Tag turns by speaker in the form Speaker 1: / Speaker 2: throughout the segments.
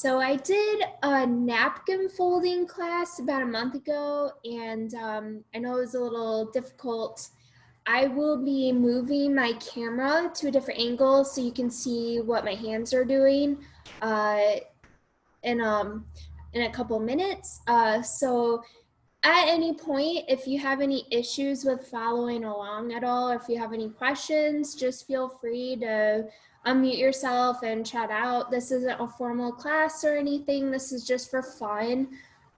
Speaker 1: So I did a napkin folding class about a month ago, and I know it was a little difficult. I will be moving my camera to a different angle so you can see what my hands are doing uh, in, in a couple minutes. So at any point, if you have any issues with following along at all, or if you have any questions, just feel free to unmute yourself and chat out. This isn't a formal class or anything. This is just for fun.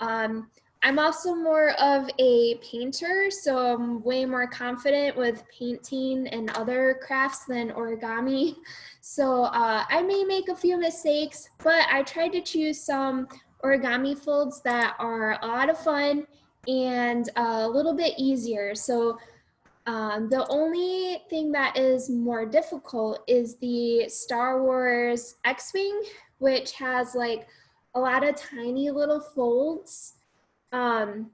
Speaker 1: I'm also more of a painter, so I'm way more confident with painting and other crafts than origami. So I may make a few mistakes, but I tried to choose some origami folds that are a lot of fun and a little bit easier. So the only thing that is more difficult is the Star Wars X-Wing, which has like a lot of tiny little folds. And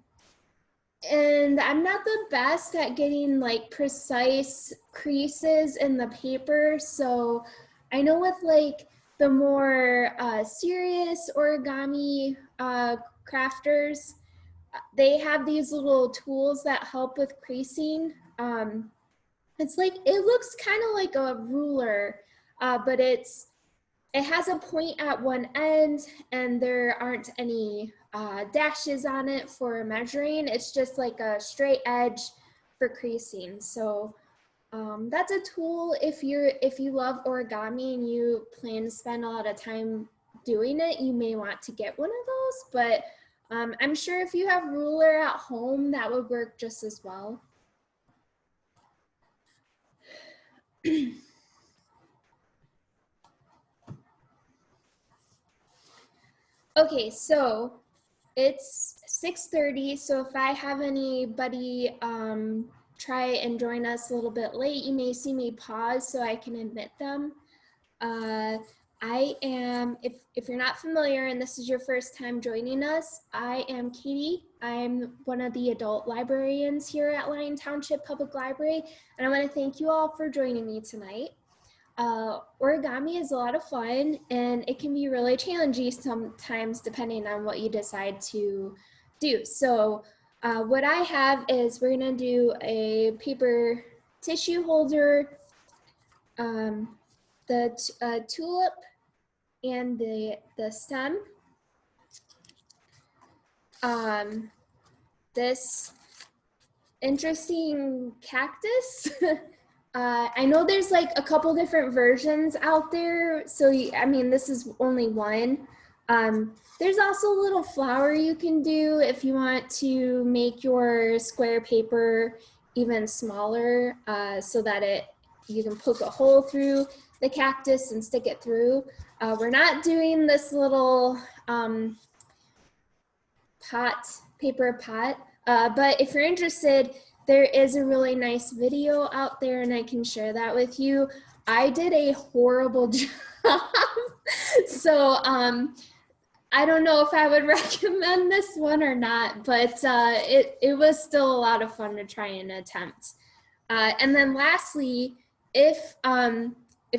Speaker 1: I'm not the best at getting like precise creases in the paper. So I know with like the more serious origami crafters, they have these little tools that help with creasing. It's like, it looks kind of like a ruler, but it has a point at one end and there aren't any dashes on it for measuring. It's just like a straight edge for creasing. So that's a tool if you love origami and you plan to spend a lot of time doing it, you may want to get one of those, but I'm sure if you have ruler at home, that would work just as well. Okay, so it's 6:30, so if I have anybody try and join us a little bit late, you may see me pause so I can admit them. I am, if you're not familiar and this is your first time joining us, I am Katie. I'm one of the adult librarians here at Lyon Township Public Library, and I want to thank you all for joining me tonight. Origami is a lot of fun and it can be really challenging sometimes depending on what you decide to do. So what I have is we're gonna do a paper tissue holder, the tulip and the stem. This interesting cactus. I know there's like a couple different versions out there. So, I mean, this is only one. There's also a little flower you can do if you want to make your square paper even smaller so that you can poke a hole through the cactus and stick it through. We're not doing this little paper pot, but if you're interested, there is a really nice video out there and I can share that with you. I did a horrible job. So I don't know if I would recommend this one or not, but it was still a lot of fun to try and attempt. And then lastly, if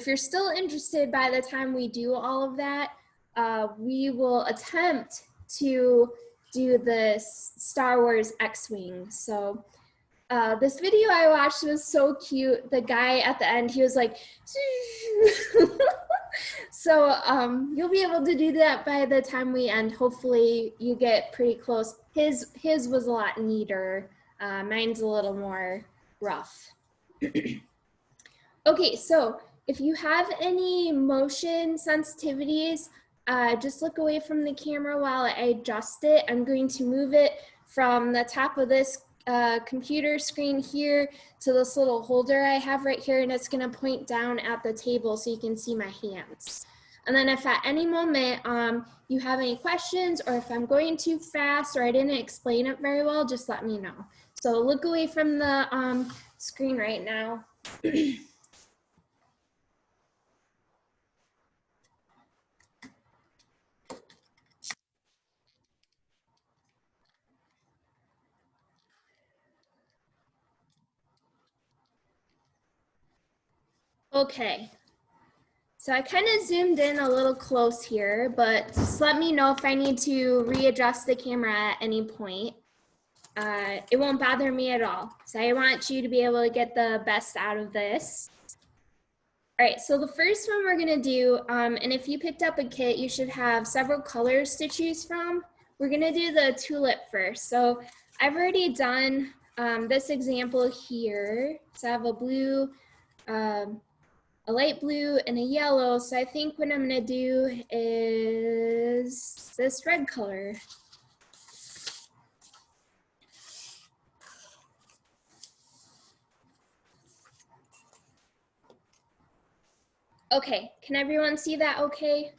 Speaker 1: you're still interested by the time we do all of that, we will attempt to do this Star Wars X-Wing. So this video I watched was so cute. The guy at the end, he was like, so you'll be able to do that by the time we end. Hopefully you get pretty close. His was a lot neater. Mine's a little more rough. Okay, so if you have any motion sensitivities, just look away from the camera while I adjust it. I'm going to move it from the top of this computer screen here to this little holder I have right here, and it's going to point down at the table so you can see my hands. And then if at any moment you have any questions, or if I'm going too fast or I didn't explain it very well, just let me know. So look away from the screen right now. Okay, So I kind of zoomed in a little close here, but just let me know if I need to readjust the camera at any point. It won't bother me at all. So I want you to be able to get the best out of this. All right, so the first one we're gonna do, and if you picked up a kit, you should have several colors to choose from. We're gonna do the tulip first. So I've already done this example here. So I have a blue, a light blue, and a yellow. So I think what I'm gonna do is this red color. Okay, can everyone see that okay?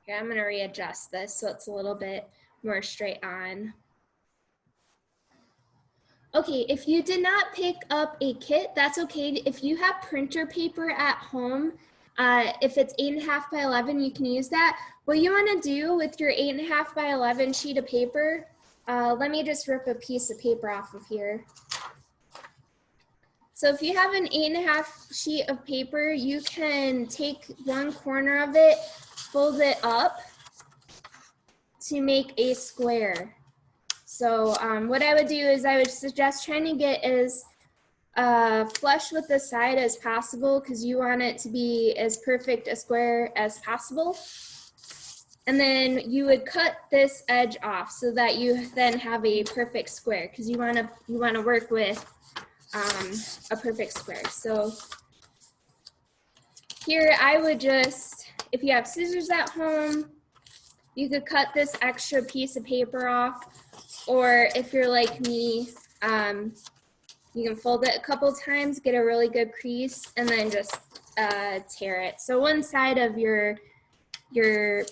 Speaker 1: Here, I'm gonna readjust this so it's a little bit more straight on. Okay, if you did not pick up a kit, that's okay. If you have printer paper at home, if it's 8.5 by 11, you can use that. What you wanna do with your 8.5 by 11 sheet of paper, let me just rip a piece of paper off of here. So if you have an 8.5 sheet of paper, you can take one corner of it, fold it up to make a square. So what I would do is I would suggest trying to get as flush with the side as possible because you want it to be as perfect a square as possible. And then you would cut this edge off so that you then have a perfect square because you want to work with a perfect square. So here I would just, if you have scissors at home, you could cut this extra piece of paper off, or if you're like me, you can fold it a couple times, get a really good crease, and then just tear it. So one side of your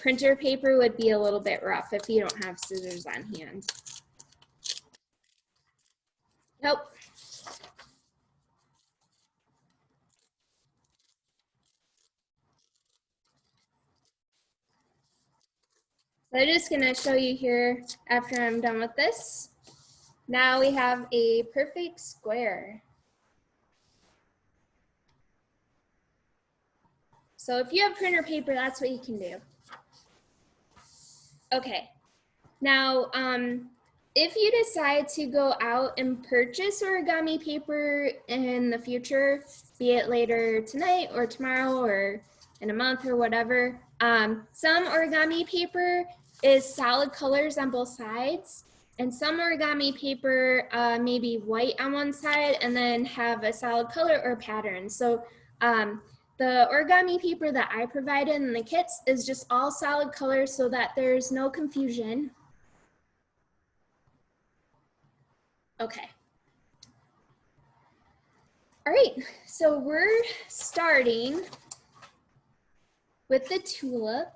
Speaker 1: printer paper would be a little bit rough if you don't have scissors on hand. Nope. So I'm just gonna show you here after I'm done with this. Now we have a perfect square. So if you have printer paper, that's what you can do. Okay, now if you decide to go out and purchase origami paper in the future, be it later tonight or tomorrow or in a month or whatever, some origami paper is solid colors on both sides, and some origami paper may be white on one side and then have a solid color or pattern. So the origami paper that I provided in the kits is just all solid colors so that there's no confusion. Okay. All right, so we're starting with the tulip.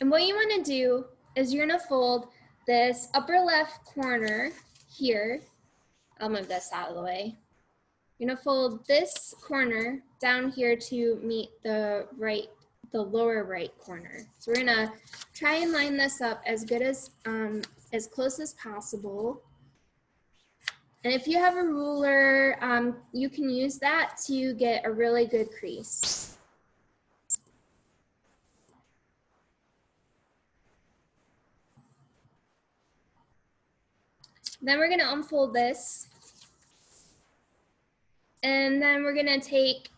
Speaker 1: And what you want to do is you're going to fold this upper left corner here. I'll move this out of the way. You're going to fold this corner down here to meet the lower right corner. So we're going to try and line this up as good as close as possible. And if you have a ruler, you can use that to get a really good crease. Then we're going to unfold this. And then we're going to take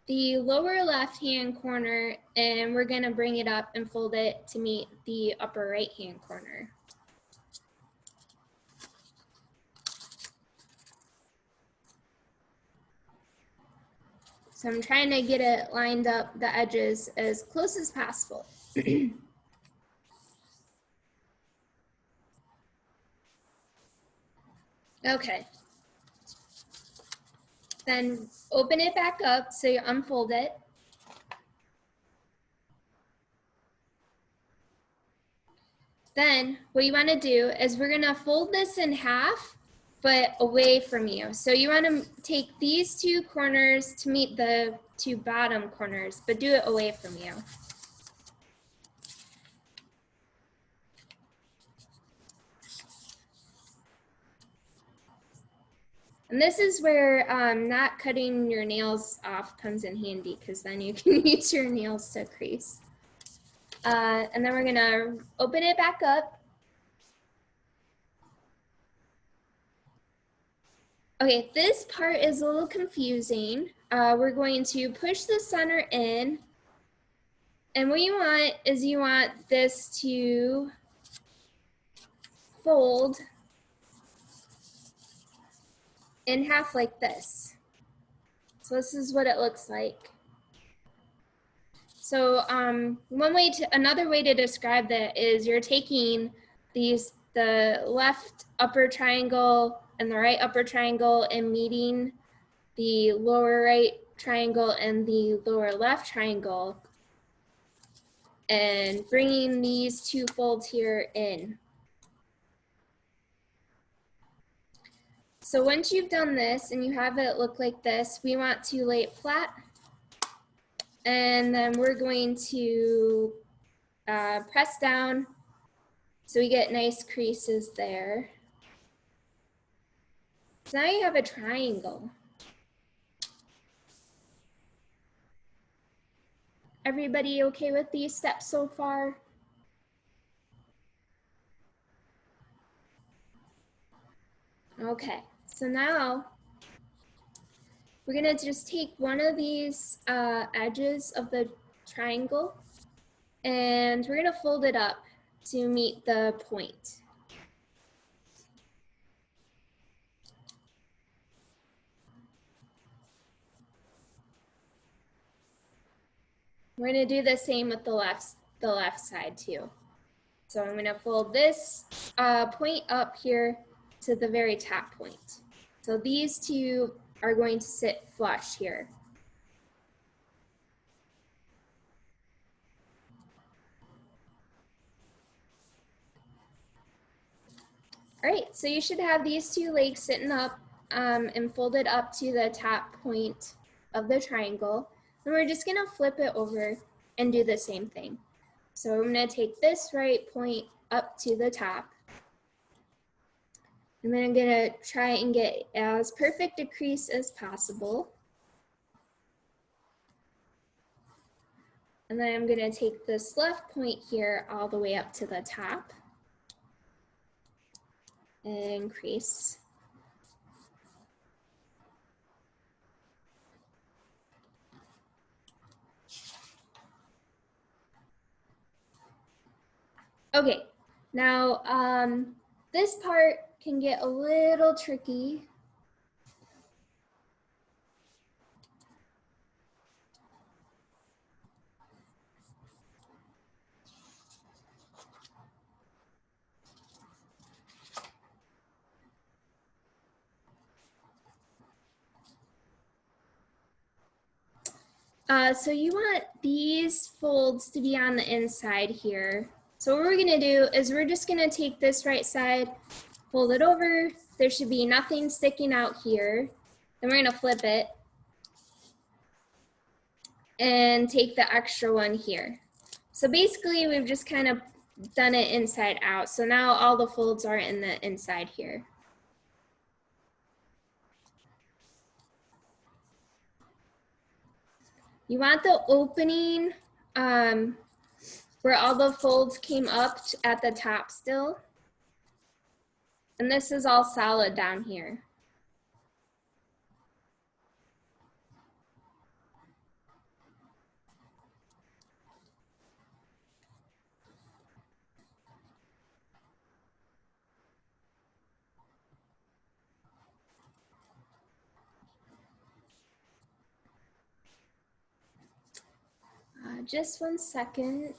Speaker 1: the lower left-hand corner and we're going to bring it up and fold it to meet the upper right-hand corner. So I'm trying to get it lined up, the edges, as close as possible. Okay. Then open it back up so you unfold it. Then what you want to do is we're going to fold this in half, but away from you. So you want to take these two corners to meet the two bottom corners, but do it away from you. And this is where not cutting your nails off comes in handy, because then you can use your nails to crease. And then we're gonna open it back up. Okay, this part is a little confusing. We're going to push the center in, and what you want is you want this to fold in half like this. So this is what it looks like. So another way to describe that is you're taking the left upper triangle and the right upper triangle and meeting the lower right triangle and the lower left triangle and bringing these two folds here in. So once you've done this and you have it look like this, we want to lay it flat. And then we're going to press down so we get nice creases there. So now you have a triangle. Everybody okay with these steps so far? Okay, so now we're gonna just take one of these edges of the triangle and we're gonna fold it up to meet the point. We're gonna do the same with the left side too. So I'm gonna fold this point up here to the very top point. So these two are going to sit flush here. All right, so you should have these two legs sitting up and folded up to the top point of the triangle. And we're just gonna flip it over and do the same thing. So I'm gonna take this right point up to the top. And then I'm gonna try and get as perfect a crease as possible. And then I'm gonna take this left point here all the way up to the top and crease. Okay, now this part can get a little tricky. So you want these folds to be on the inside here. So what we're gonna do is we're just gonna take this right side, fold it over. There should be nothing sticking out here. Then we're gonna flip it and take the extra one here. So basically we've just kind of done it inside out. So now all the folds are in the inside here. You want the opening where all the folds came up at the top still. And this is all solid down here. Just 1 second.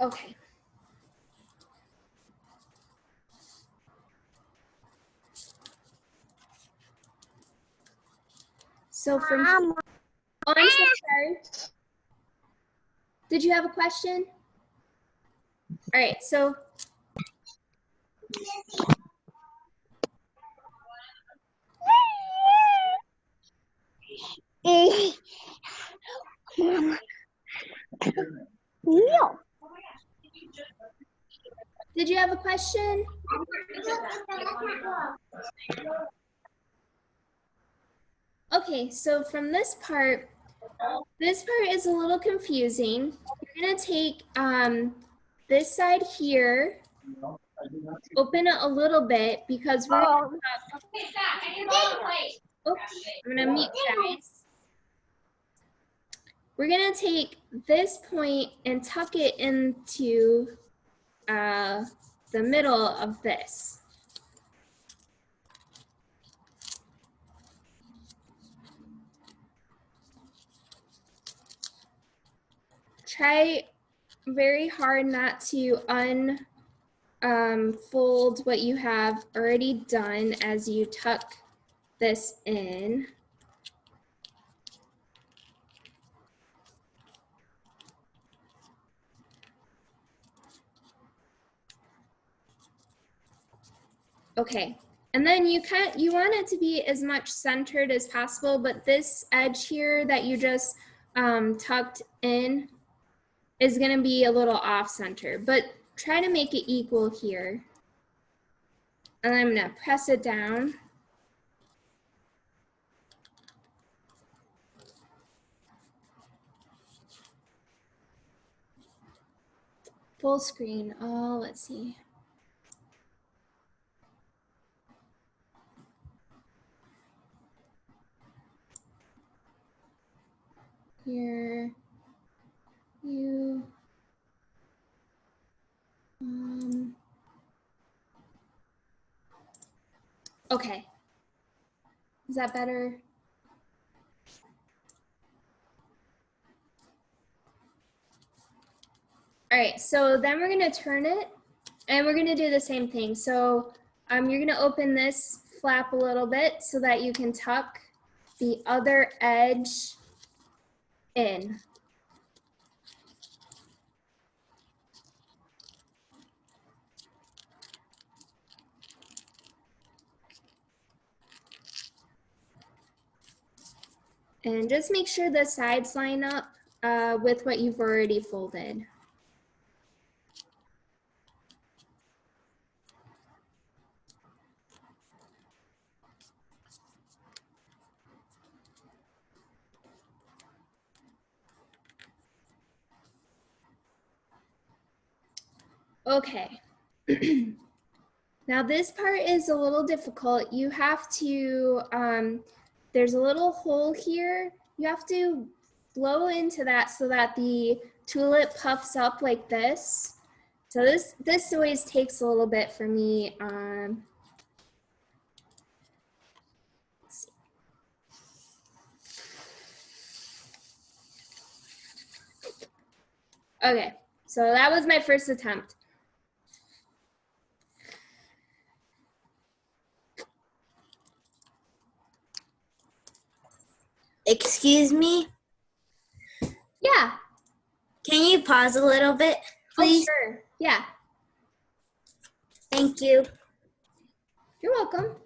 Speaker 1: Okay. So from, oh, I'm so sorry. Did you have a question? All right, so.
Speaker 2: No.
Speaker 1: Did you have a question? Okay, so from this part is a little confusing. You're gonna take this side here, open it a little bit because we're gonna oh, I'm gonna mute guys. We're gonna take this point and tuck it into the middle of this. Try very hard not to unfold what you have already done as you tuck this in. Okay, and then you want it to be as much centered as possible, but this edge here that you just tucked in is gonna be a little off center, but try to make it equal here. And I'm gonna press it down. Full screen, oh, let's see. Here, you, okay. Is that better? All right, so then we're gonna turn it and we're gonna do the same thing. So you're gonna open this flap a little bit so that you can tuck the other edge in. And just make sure the sides line up with what you've already folded. Okay. Now this part is a little difficult. You have to, there's a little hole here. You have to blow into that so that the tulip puffs up like this. So this always takes a little bit for me. Let's see. Okay, so that was my first attempt.
Speaker 2: Excuse me?
Speaker 1: Yeah.
Speaker 2: Can you pause a little bit, please?
Speaker 1: Oh, sure. Yeah.
Speaker 2: Thank you.
Speaker 1: You're welcome.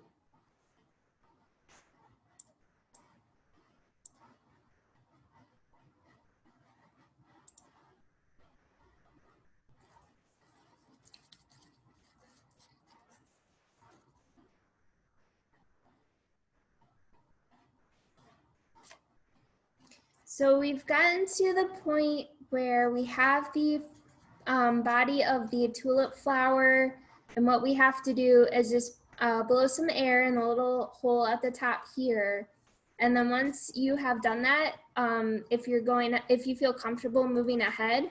Speaker 1: So we've gotten to the point where we have the body of the tulip flower, and what we have to do is just blow some air in the little hole at the top here. And then once you have done that, if you feel comfortable moving ahead,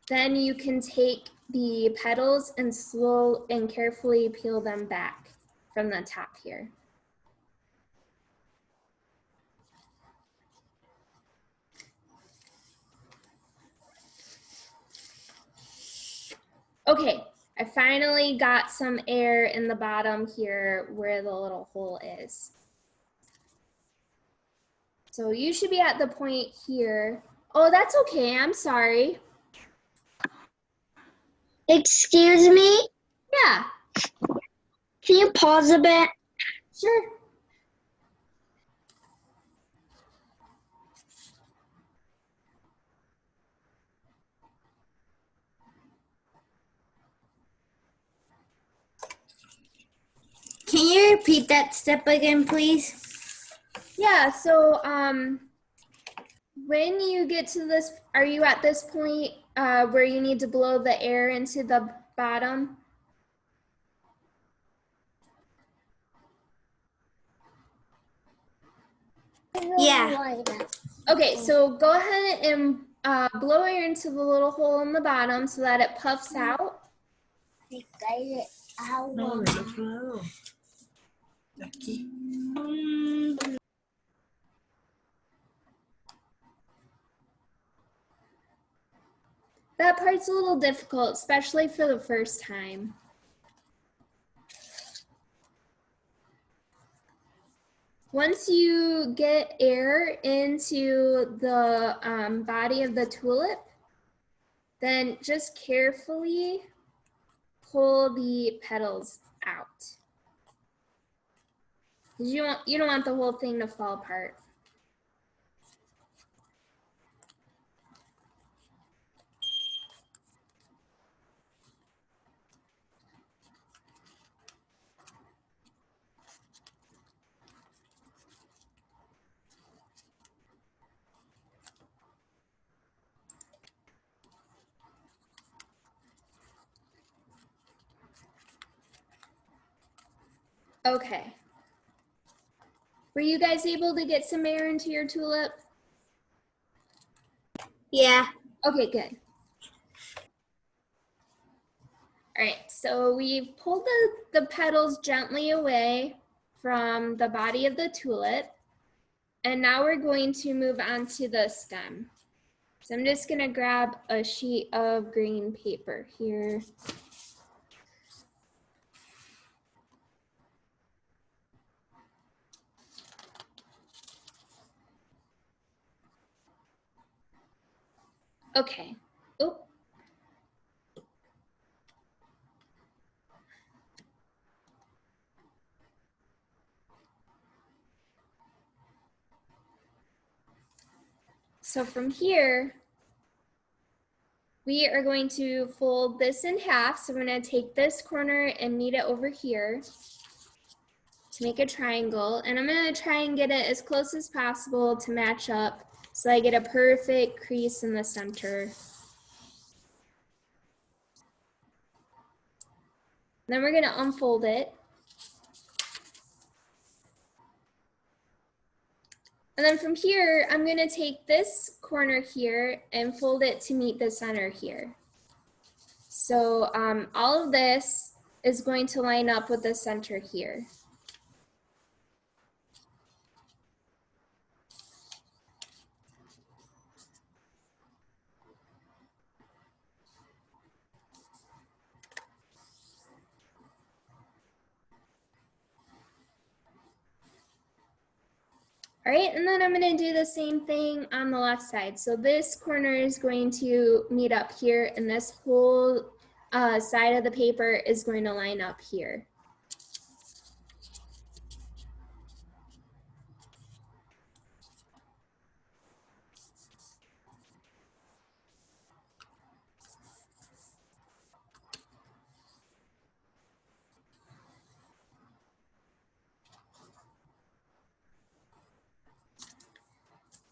Speaker 1: then you can take the petals and slow and carefully peel them back from the top here. Okay, I finally got some air in the bottom here where the little hole is. So you should be at the point here. Oh, that's okay, I'm sorry.
Speaker 2: Excuse me?
Speaker 1: Yeah,
Speaker 2: Can you pause a bit?
Speaker 1: sure.
Speaker 2: repeat that step again, please?
Speaker 1: Yeah, so when you get to this, are you at this point where you need to blow the air into the bottom?
Speaker 2: Yeah.
Speaker 1: Okay, so go ahead and blow air into the little hole in the bottom so that it puffs out.
Speaker 3: No, del otro lado. De aquí.
Speaker 1: That part's a little difficult, especially for the first time. Once you get air into the body of the tulip, then just carefully pull the petals out. You don't want the whole thing to fall apart. Okay. Were you guys able to get some air into your tulip?
Speaker 2: Yeah.
Speaker 1: Okay, good. All right, so we've pulled the petals gently away from the body of the tulip. And now we're going to move on to the stem. So I'm just gonna grab a sheet of green paper here. Okay. Oop. So from here, we are going to fold this in half. So I'm gonna take this corner and knead it over here to make a triangle. And I'm gonna try and get it as close as possible to match up so I get a perfect crease in the center. Then we're gonna unfold it. And then from here, I'm gonna take this corner here and fold it to meet the center here. So all of this is going to line up with the center here. All right, and then I'm gonna do the same thing on the left side. So this corner is going to meet up here and this whole side of the paper is going to line up here.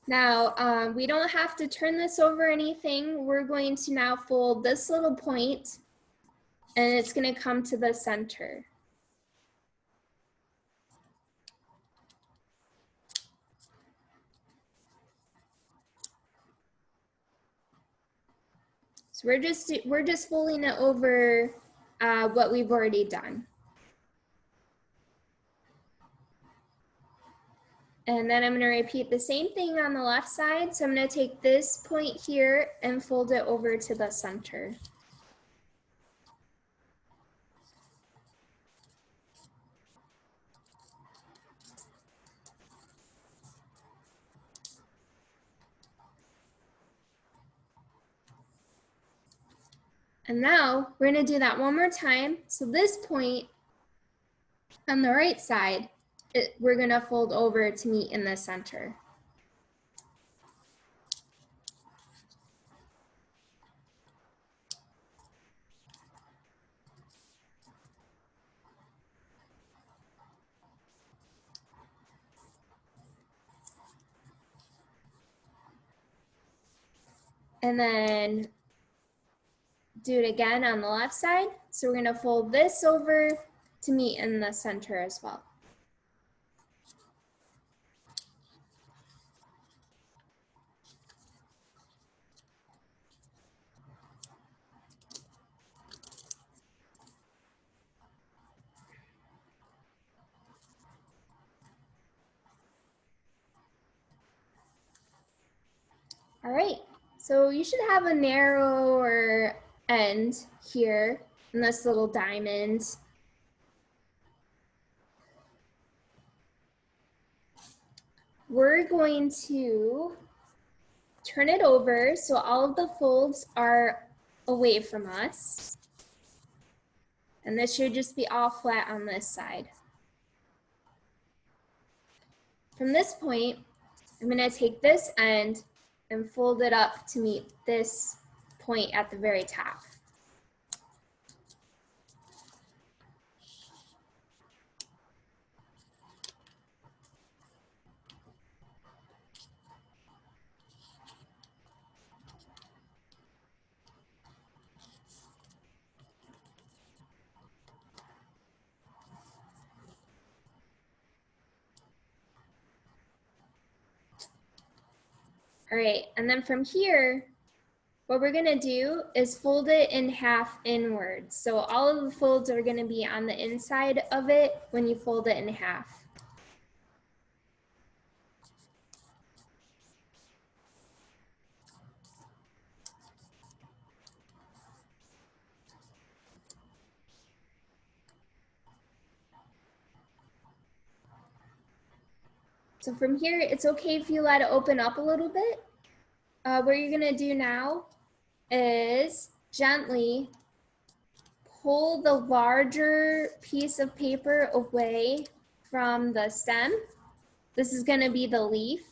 Speaker 1: Now, we don't have to turn this over anything. We're going to now fold this little point and it's gonna come to the center. So we're just folding it over what we've already done. And then I'm gonna repeat the same thing on the left side. So I'm gonna take this point here and fold it over to the center. And now we're gonna do that one more time. So this point on the right side, we're gonna fold over to meet in the center. And then do it again on the left side. So we're gonna fold this over to meet in the center as well. All right, so you should have a narrower end here in this little diamond. We're going to turn it over so all of the folds are away from us. And this should just be all flat on this side. From this point, I'm gonna take this end and fold it up to meet this point at the very top. All right, and then from here, what we're gonna do is fold it in half inwards. So all of the folds are gonna be on the inside of it when you fold it in half. So from here, it's okay if you let it open up a little bit. What you're gonna do now is gently pull the larger piece of paper away from the stem. This is gonna be the leaf.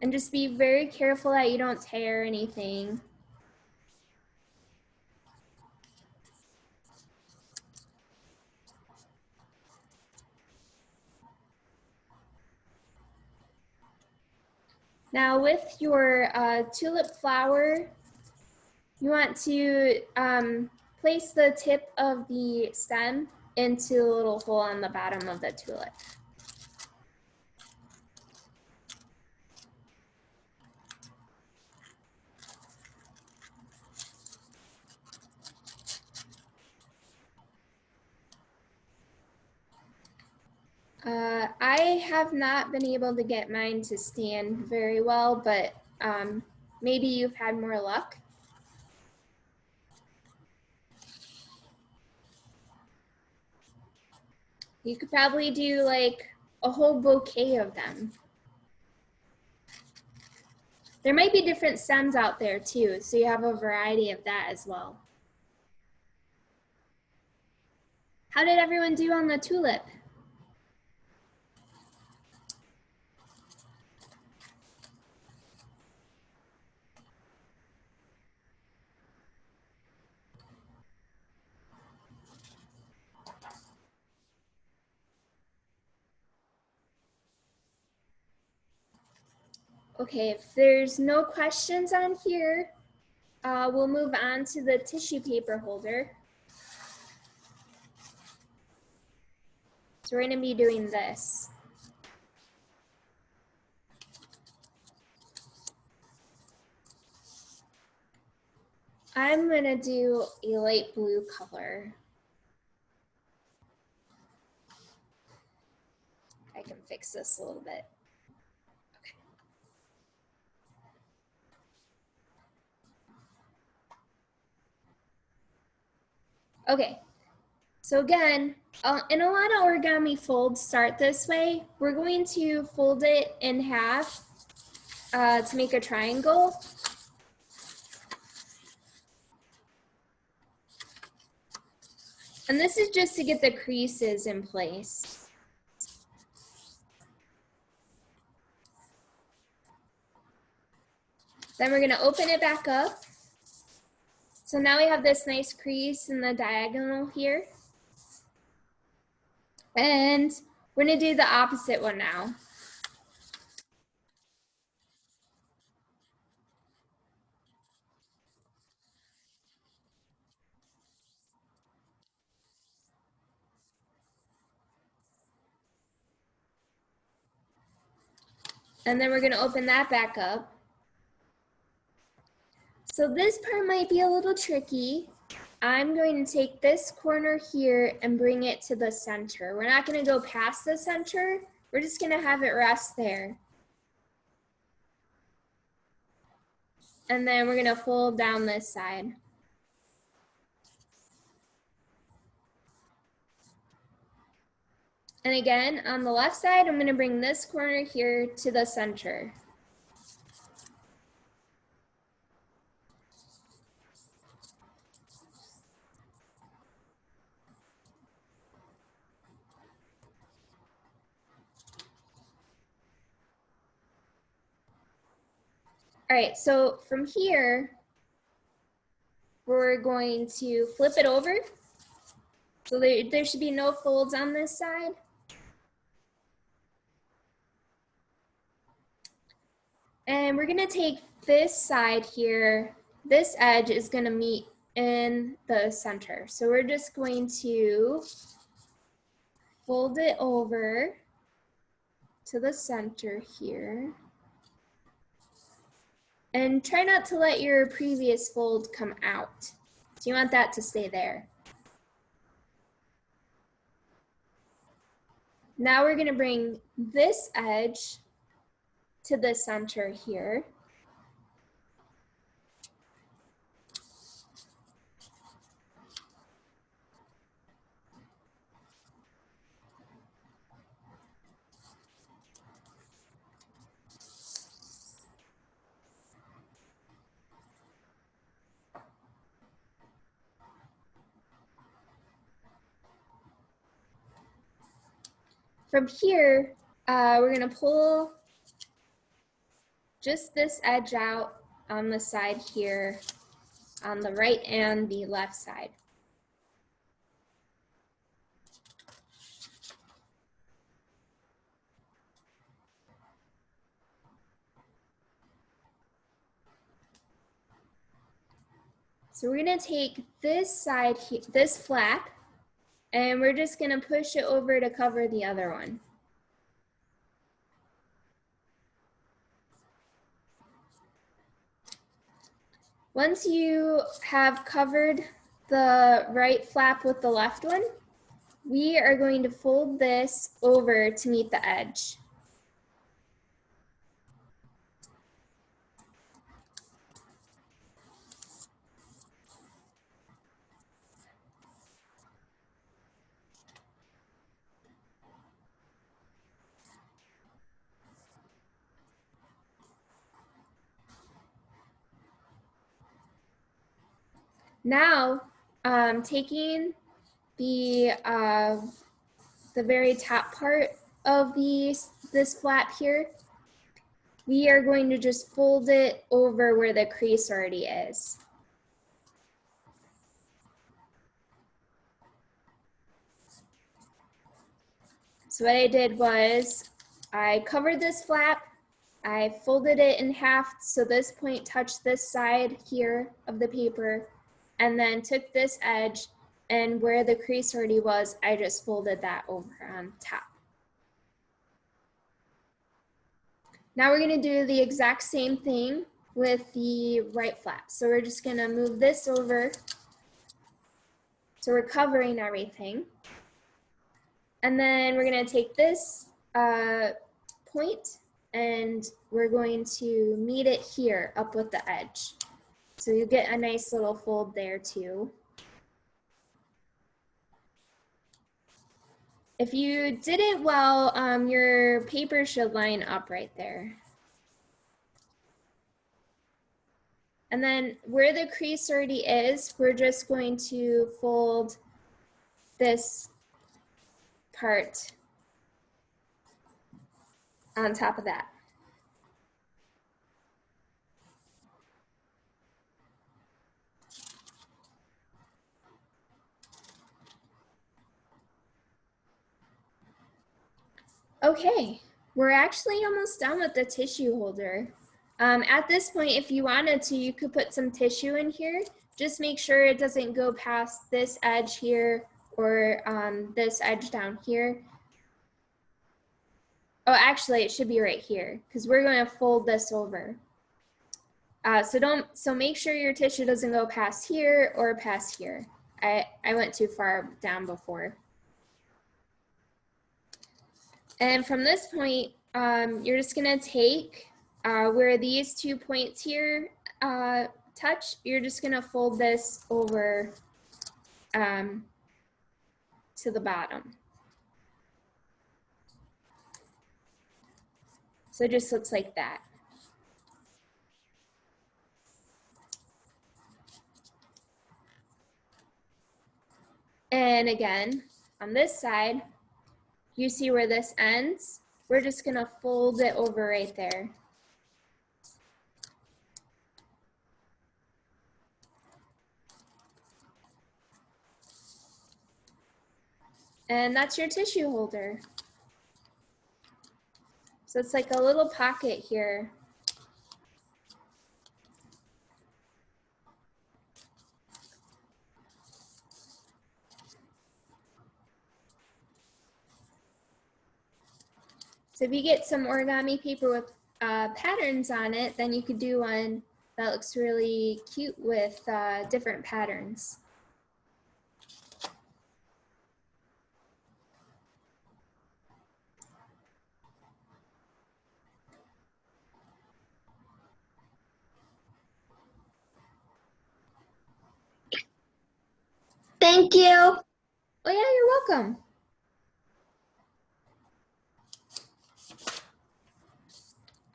Speaker 1: And just be very careful that you don't tear anything. Now with your tulip flower, you want to place the tip of the stem into a little hole on the bottom of the tulip. I have not been able to get mine to stand very well, but maybe you've had more luck. You could probably do like a whole bouquet of them. There might be different stems out there too, so you have a variety of that as well. How did everyone do on the tulip? Okay, if there's no questions on here, we'll move on to the tissue paper holder. So we're gonna be doing this. I'm gonna do a light blue color. I can fix this a little bit. Okay, so again, and a lot of origami folds start this way. We're going to fold it in half to make a triangle. And this is just to get the creases in place. Then we're gonna open it back up. So now we have this nice crease in the diagonal here. And we're gonna do the opposite one now. And then we're gonna open that back up. So this part might be a little tricky. I'm going to take this corner here and bring it to the center. We're not gonna go past the center. We're just gonna have it rest there. And then we're gonna fold down this side. And again, on the left side, I'm gonna bring this corner here to the center. All right, so from here, we're going to flip it over. So there should be no folds on this side. And we're gonna take this side here. This edge is gonna meet in the center. So we're just going to fold it over to the center here. And try not to let your previous fold come out. So you want that to stay there. Now we're gonna bring this edge to the center here. From here, we're gonna pull just this edge out on the side here, on the right and the left side. So we're gonna take this side here, this flap, and we're just gonna push it over to cover the other one. Once you have covered the right flap with the left one, we are going to fold this over to meet the edge. Now, taking the very top part of this flap here, we are going to just fold it over where the crease already is. So what I did was I covered this flap, I folded it in half so this point touched this side here of the paper, and then took this edge, and where the crease already was, I just folded that over on top. Now we're gonna do the exact same thing with the right flap. So we're just gonna move this over. So we're covering everything. And then we're gonna take this point and we're going to meet it here up with the edge. So you get a nice little fold there too. If you did it well, your paper should line up right there. And then where the crease already is, we're just going to fold this part on top of that. Okay, we're actually almost done with the tissue holder. At this point, if you wanted to, you could put some tissue in here. Just make sure it doesn't go past this edge here or this edge down here. Oh, actually, it should be right here because we're going to fold this over. So make sure your tissue doesn't go past here or past here. I went too far down before. And from this point, you're just gonna take where these 2 points here touch, you're just gonna fold this over to the bottom. So it just looks like that. And again, on this side, you see where this ends? We're just gonna fold it over right there. And that's your tissue holder. So it's like a little pocket here. So if you get some origami paper with patterns on it, then you could do one that looks really cute with different patterns.
Speaker 2: Thank you.
Speaker 1: Oh yeah, you're welcome.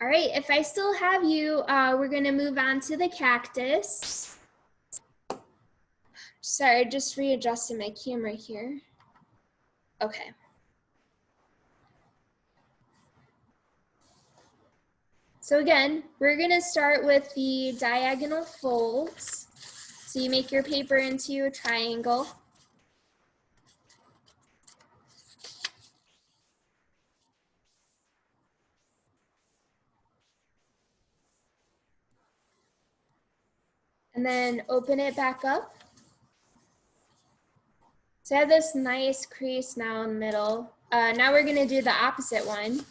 Speaker 1: All right, if I still have you, we're gonna move on to the cactus. Sorry, just readjusting my camera here. Okay. So again, we're gonna start with the diagonal folds. So you make your paper into a triangle. And then open it back up. So I have this nice crease now in the middle. Now we're gonna do the opposite one.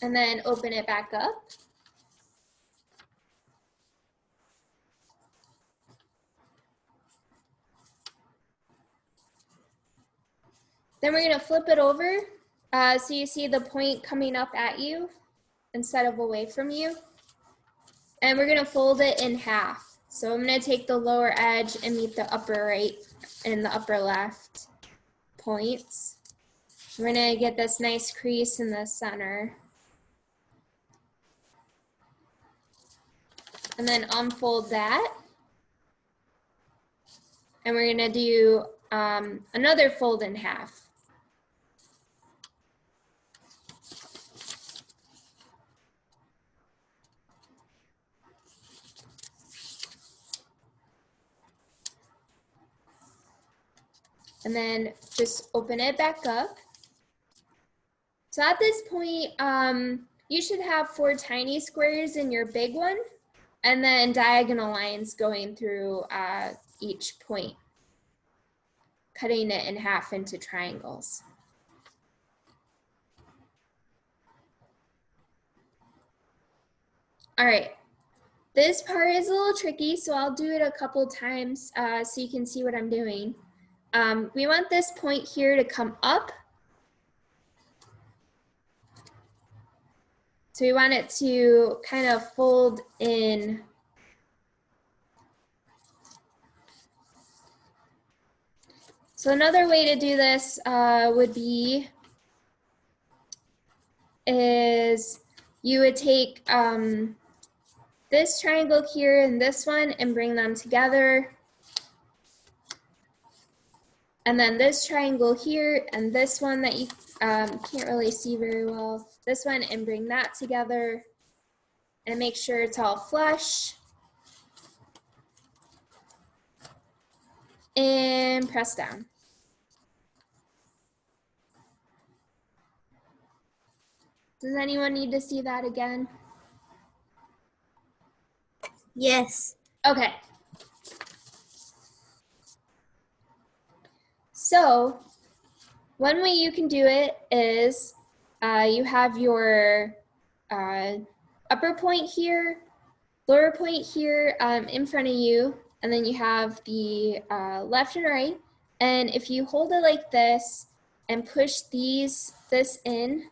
Speaker 1: And then open it back up. Then we're gonna flip it over so you see the point coming up at you instead of away from you. And we're gonna fold it in half. So I'm gonna take the lower edge and meet the upper right and the upper left points. We're gonna get this nice crease in the center. And then unfold that. And we're gonna do another fold in half. And then just open it back up. So at this point, you should have 4 tiny squares in your big one, and then diagonal lines going through each point, cutting it in half into triangles. All right, this part is a little tricky, so I'll do it a couple times so you can see what I'm doing. We want this point here to come up. So we want it to kind of fold in. So another way to do this would be is you would take this triangle here and this one and bring them together. And then this triangle here and this one that you can't really see very well, this one, and bring that together and make sure it's all flush. And press down. Does anyone need to see that again?
Speaker 2: Yes.
Speaker 1: Okay. So one way you can do it is you have your upper point here, lower point here in front of you, and then you have the left and right. And if you hold it like this and push this in,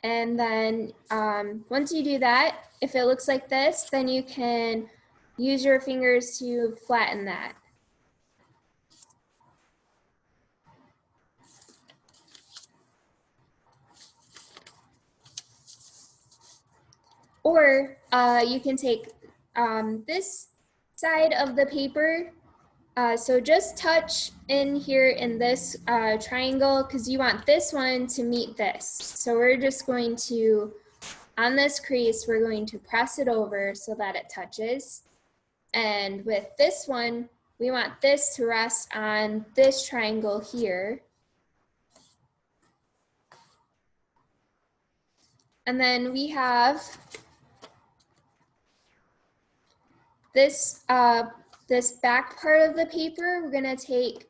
Speaker 1: and then once you do that, if it looks like this, then you can use your fingers to flatten that. Or you can take this side of the paper. So just touch in here in this triangle because you want this one to meet this. So we're just going to, on this crease, we're going to press it over so that it touches. And with this one, we want this to rest on this triangle here. And then we have this, this back part of the paper. We're gonna take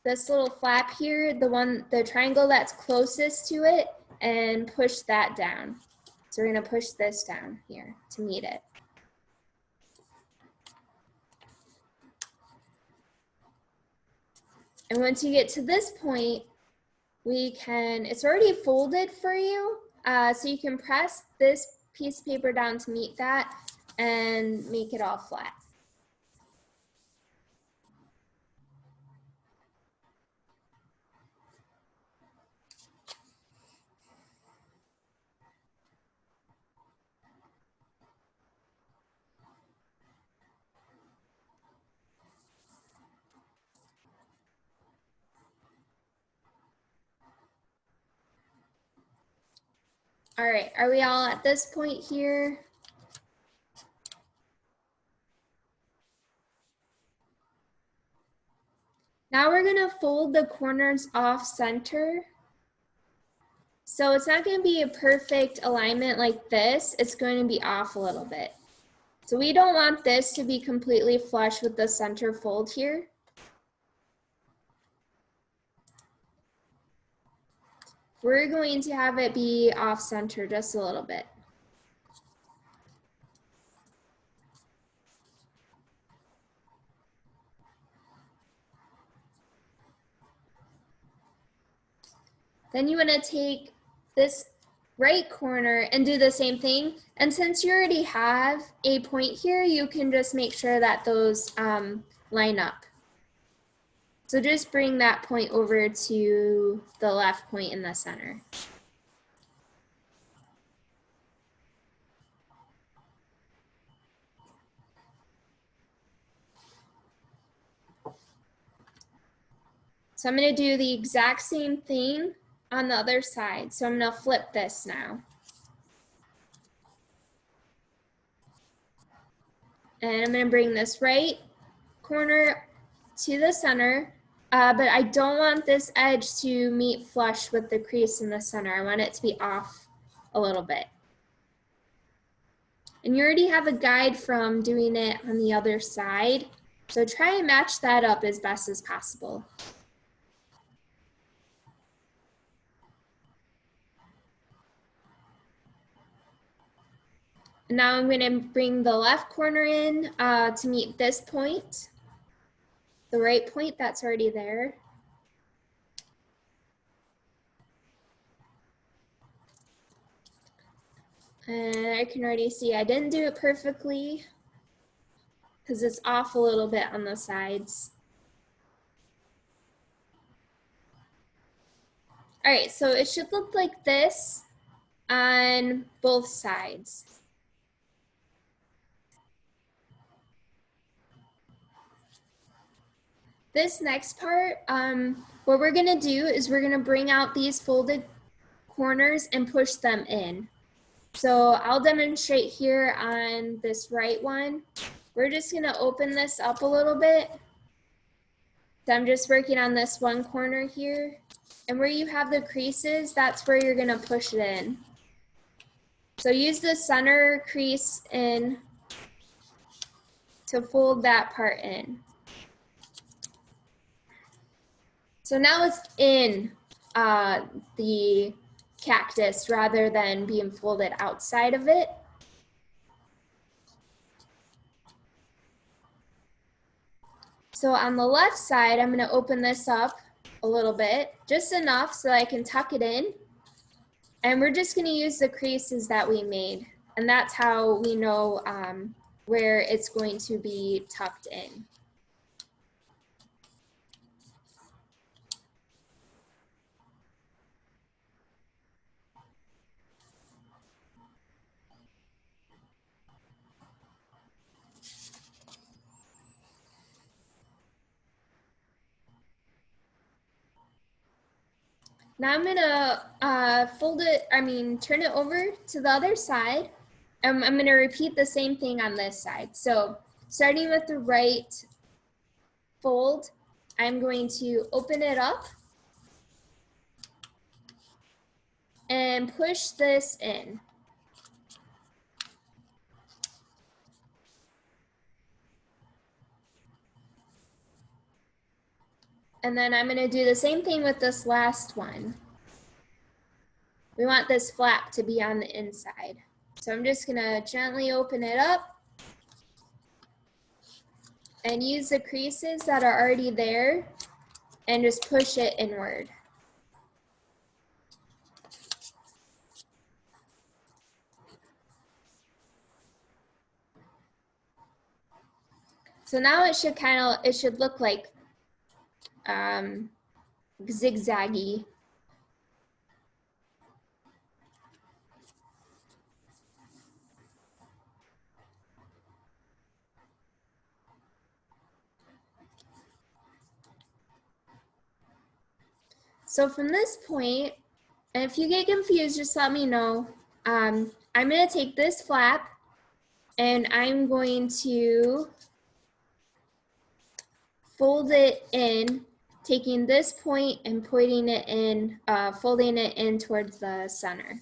Speaker 1: this little flap here, the triangle that's closest to it, and push that down. So we're gonna push this down here to meet it. And once you get to this point, it's already folded for you, so you can press this piece of paper down to meet that and make it all flat. All right, are we all at this point here? Now we're gonna fold the corners off center. So it's not gonna be a perfect alignment like this, it's going to be off a little bit. So we don't want this to be completely flush with the center fold here. We're going to have it be off center just a little bit. Then you want to take this right corner and do the same thing. And since you already have a point here, you can just make sure that those line up. So just bring that point over to the left point in the center. So I'm going to do the exact same thing on the other side. So I'm going to flip this now. And I'm going to bring this right corner to the center, but I don't want this edge to meet flush with the crease in the center. I want it to be off a little bit. And you already have a guide from doing it on the other side, so try and match that up as best as possible. Now I'm going to bring the left corner in to meet this point, the right point that's already there. And I can already see I didn't do it perfectly because it's off a little bit on the sides. All right, so it should look like this on both sides. This next part, what we're gonna do is we're gonna bring out these folded corners and push them in. So I'll demonstrate here on this right one. we're just gonna open this up a little bit. So I'm just working on this one corner here. And where you have the creases, that's where you're gonna push it in. So use the center crease in to fold that part in. So now it's in the cactus rather than being folded outside of it. So on the left side, I'm going to open this up a little bit, just enough so I can tuck it in. And we're just going to use the creases that we made. And that's how we know where it's going to be tucked in. Now I'm gonna turn it over to the other side. I'm gonna repeat the same thing on this side. So starting with the right fold, I'm going to open it up and push this in. And then I'm gonna do the same thing with this last one. We want this flap to be on the inside. So I'm just gonna gently open it up and use the creases that are already there and just push it inward. So now it should look like zigzaggy. So from this point, and if you get confused, just let me know. I'm going to take this flap and I'm going to fold it in, taking this point and putting it in, folding it in towards the center.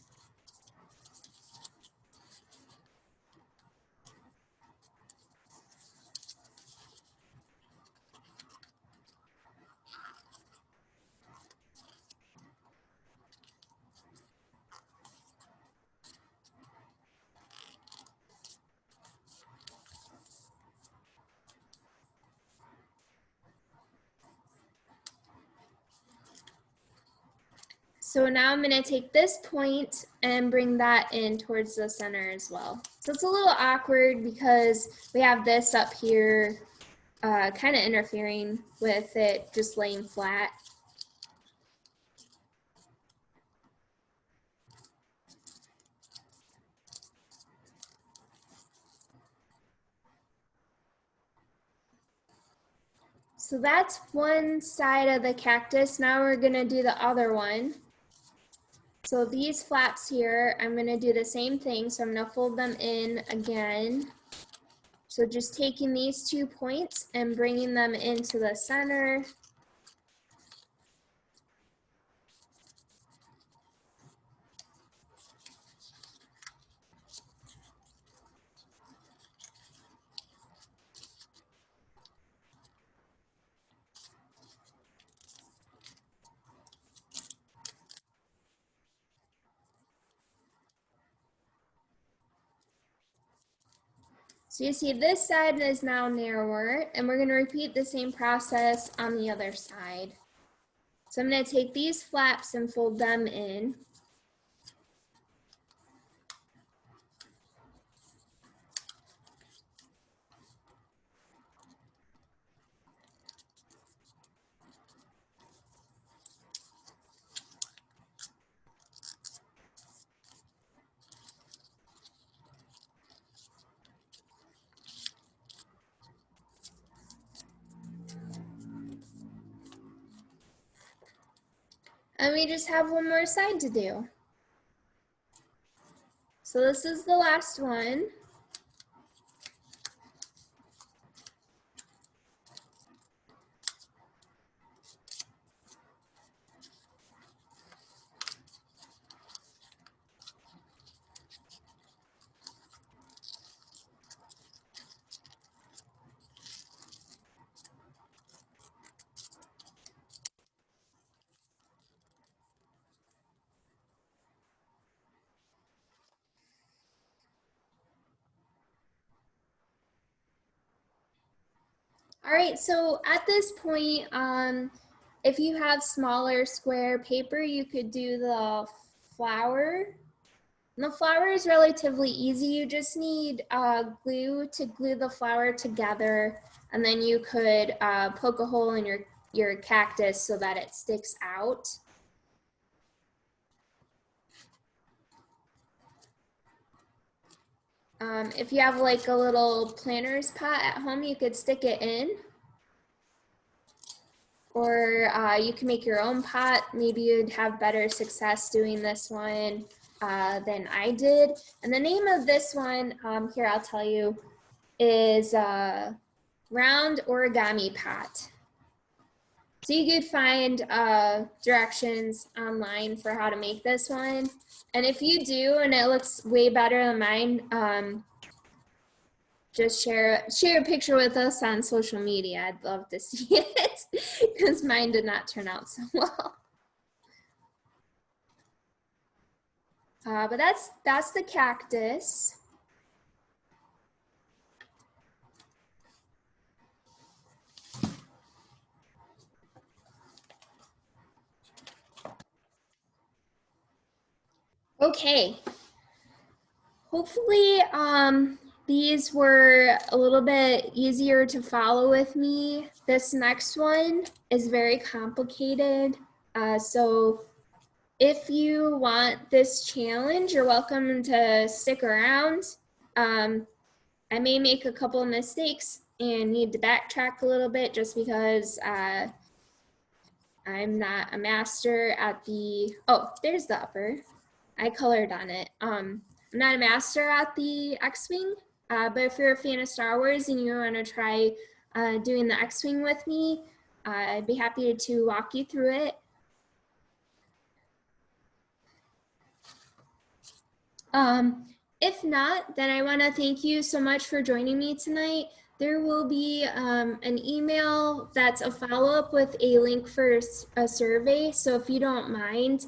Speaker 1: So now I'm going to take this point and bring that in towards the center as well. So it's a little awkward because we have this up here kind of interfering with it just laying flat. So that's one side of the cactus. Now we're going to do the other one. So these flaps here, I'm going to do the same thing. So I'm going to fold them in again. So just taking these 2 points and bringing them into the center. So you see this side is now narrower, and we're going to repeat the same process on the other side. So I'm going to take these flaps and fold them in. And we just have one more side to do. So this is the last one. All right, so at this point, if you have smaller square paper, you could do the flower. And the flower is relatively easy. You just need glue to glue the flower together, and then you could poke a hole in your cactus so that it sticks out. If you have like a little planter's pot at home, you could stick it in. Or you can make your own pot. Maybe you'd have better success doing this one than I did. And the name of this one, here I'll tell you, is Round Origami Pot. So you could find directions online for how to make this one. And if you do and it looks way better than mine, just share a picture with us on social media. I'd love to see it because mine did not turn out so well. But that's the cactus. Okay. Hopefully these were a little bit easier to follow with me. This next one is very complicated. So if you want this challenge, you're welcome to stick around. I may make a couple of mistakes and need to backtrack a little bit just because I'm not a master at the, oh, there's the upper. I colored on it. I'm not a master at the X-Wing, but if you're a fan of Star Wars and you want to try doing the X-Wing with me, I'd be happy to walk you through it. If not, then I want to thank you so much for joining me tonight. There will be an email that's a follow-up with a link for a survey. So if you don't mind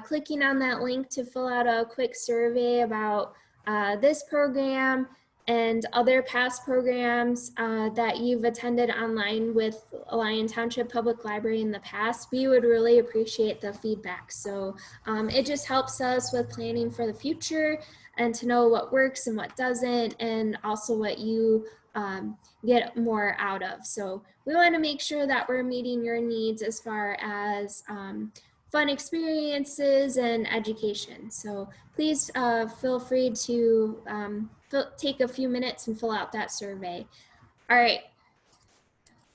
Speaker 1: clicking on that link to fill out a quick survey about this program and other past programs that you've attended online with Lyon Township Public Library in the past, we would really appreciate the feedback. So it just helps us with planning for the future and to know what works and what doesn't, and also what you get more out of. So we want to make sure that we're meeting your needs as far as fun experiences and education. So please feel free to take a few minutes and fill out that survey. All right.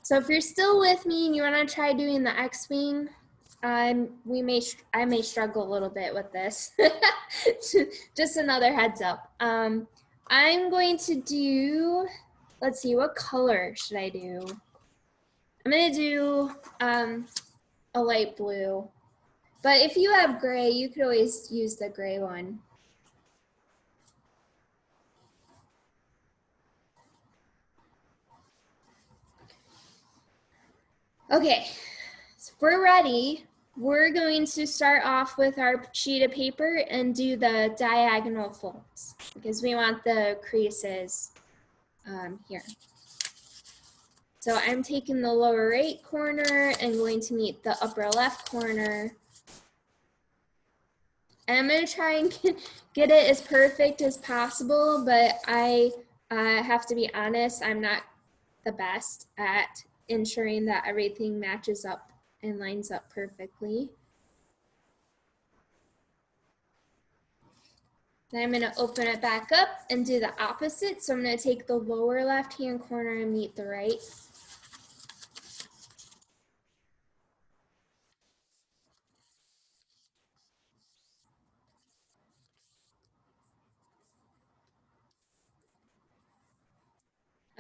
Speaker 1: So if you're still with me and you want to try doing the X-Wing, I may struggle a little bit with this. Just another heads up. I'm going to do, let's see, what color should I do? I'm going to do a light blue. But if you have gray, you could always use the gray one. Okay, so if we're ready, we're going to start off with our sheet of paper and do the diagonal folds because we want the creases here. So I'm taking the lower right corner and going to meet the upper left corner. And I'm going to try and get it as perfect as possible, but I have to be honest, I'm not the best at ensuring that everything matches up and lines up perfectly. Then I'm going to open it back up and do the opposite. So I'm going to take the lower left-hand corner and meet the right.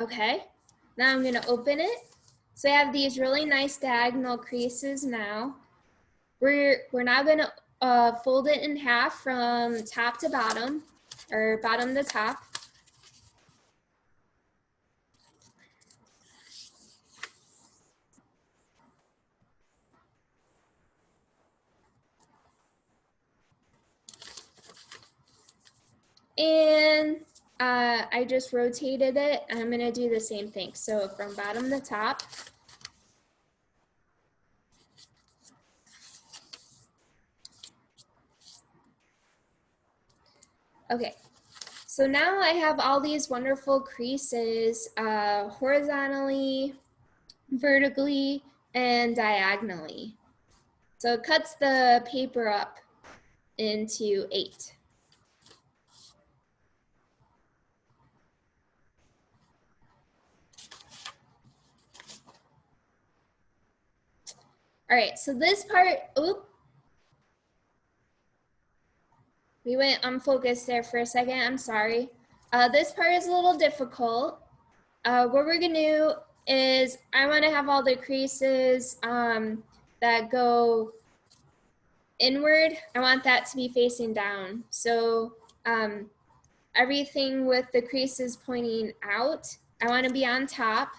Speaker 1: Okay, now I'm going to open it. So I have these really nice diagonal creases now. We're now going to fold it in half from top to bottom, or bottom to top. And I just rotated it, and I'm gonna do the same thing. So from bottom to top. Okay, so now I have all these wonderful creases horizontally, vertically, and diagonally. So it cuts the paper up into 8. All right, so this part, we went unfocused there for a second, I'm sorry. This part is a little difficult. What we're gonna do is I wanna have all the creases that go inward. I want that to be facing down. So everything with the creases pointing out, I wanna be on top.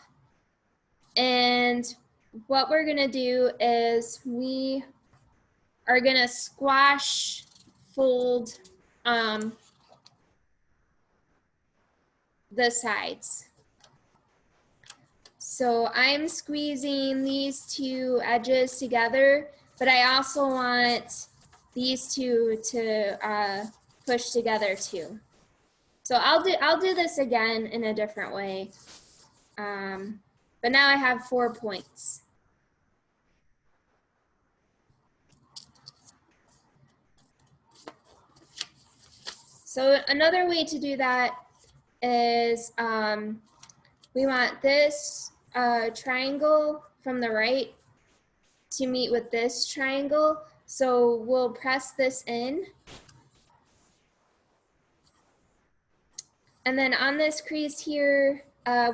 Speaker 1: And what we're gonna do is we are gonna squash, fold the sides. So I'm squeezing these two edges together, but I also want these two to push together too. So I'll do this again in a different way. But now I have 4 points. So another way to do that is we want this triangle from the right to meet with this triangle. So we'll press this in. And then on this crease here,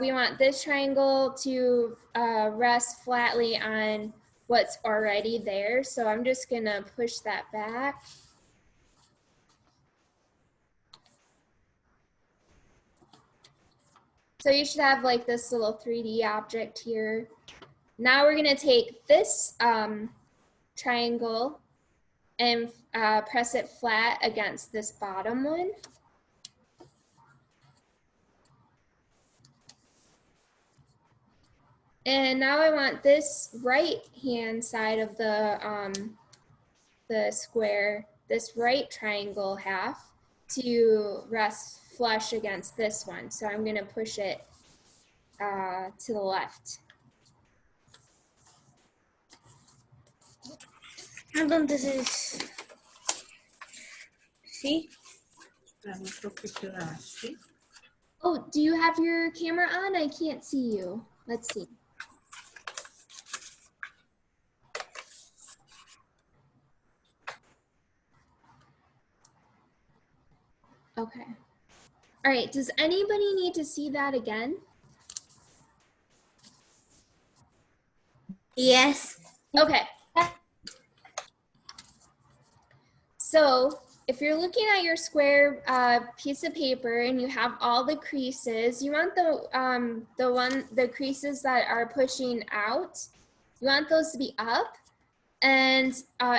Speaker 1: we want this triangle to rest flatly on what's already there. So I'm just gonna push that back. So you should have like this little 3D object here. Now we're gonna take this triangle and press it flat against this bottom one. And now I want this right hand side of the square, this right triangle half, to rest flush against this one. So I'm gonna push it to the left.
Speaker 2: How come this is? See?
Speaker 1: Oh, do you have your camera on? I can't see you. Let's see. Okay. All right, does anybody need to see that again?
Speaker 2: Yes.
Speaker 1: Okay. So if you're looking at your square piece of paper and you have all the creases, you want the creases that are pushing out, you want those to be up. And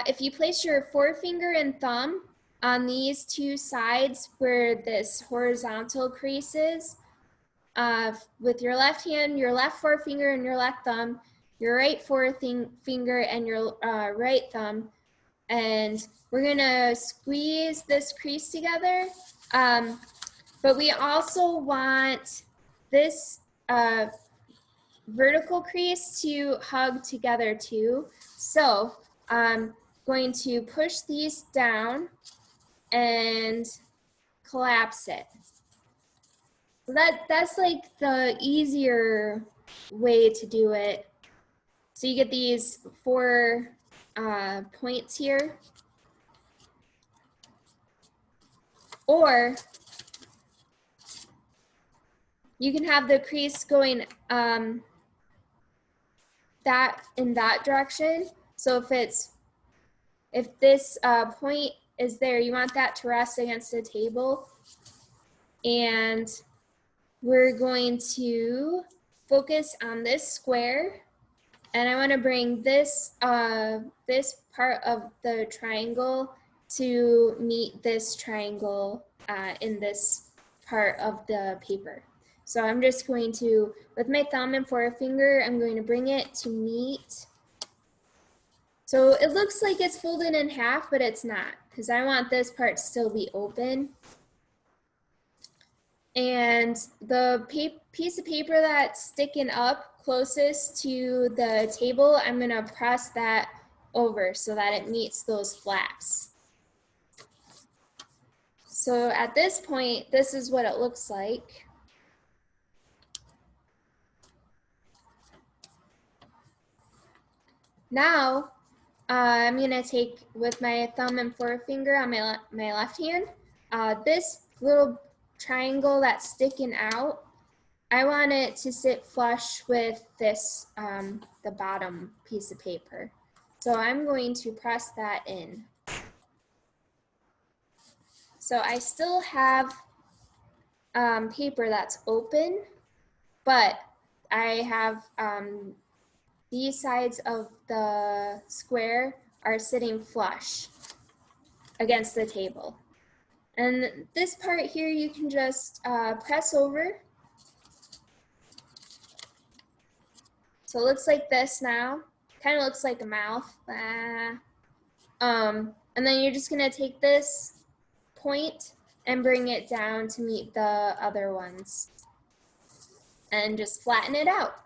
Speaker 1: if you place your forefinger and thumb on these two sides where this horizontal crease is, with your left hand, your left forefinger and your left thumb, your right forefinger and your right thumb, and we're gonna squeeze this crease together. But we also want this vertical crease to hug together too. So I'm going to push these down and collapse it. So that's like the easier way to do it. So you get these 4 points here. Or you can have the crease going in that direction. So if this point is there, you want that to rest against the table. And we're going to focus on this square. And I want to bring this this part of the triangle to meet this triangle in this part of the paper. So I'm just going to, with my thumb and forefinger, I'm going to bring it to meet. So it looks like it's folded in half, but it's not, because I want this part to still be open. And the piece of paper that's sticking up closest to the table, I'm gonna press that over so that it meets those flaps. So at this point, this is what it looks like. Now, I'm gonna take with my thumb and forefinger on my left hand, this little triangle that's sticking out, I want it to sit flush with this, the bottom piece of paper. So I'm going to press that in. So I still have paper that's open, but I have these sides of the square are sitting flush against the table. And this part here you can just press over. So it looks like this now. Kind of looks like a mouth. And then you're just gonna take this point and bring it down to meet the other ones. And just flatten it out.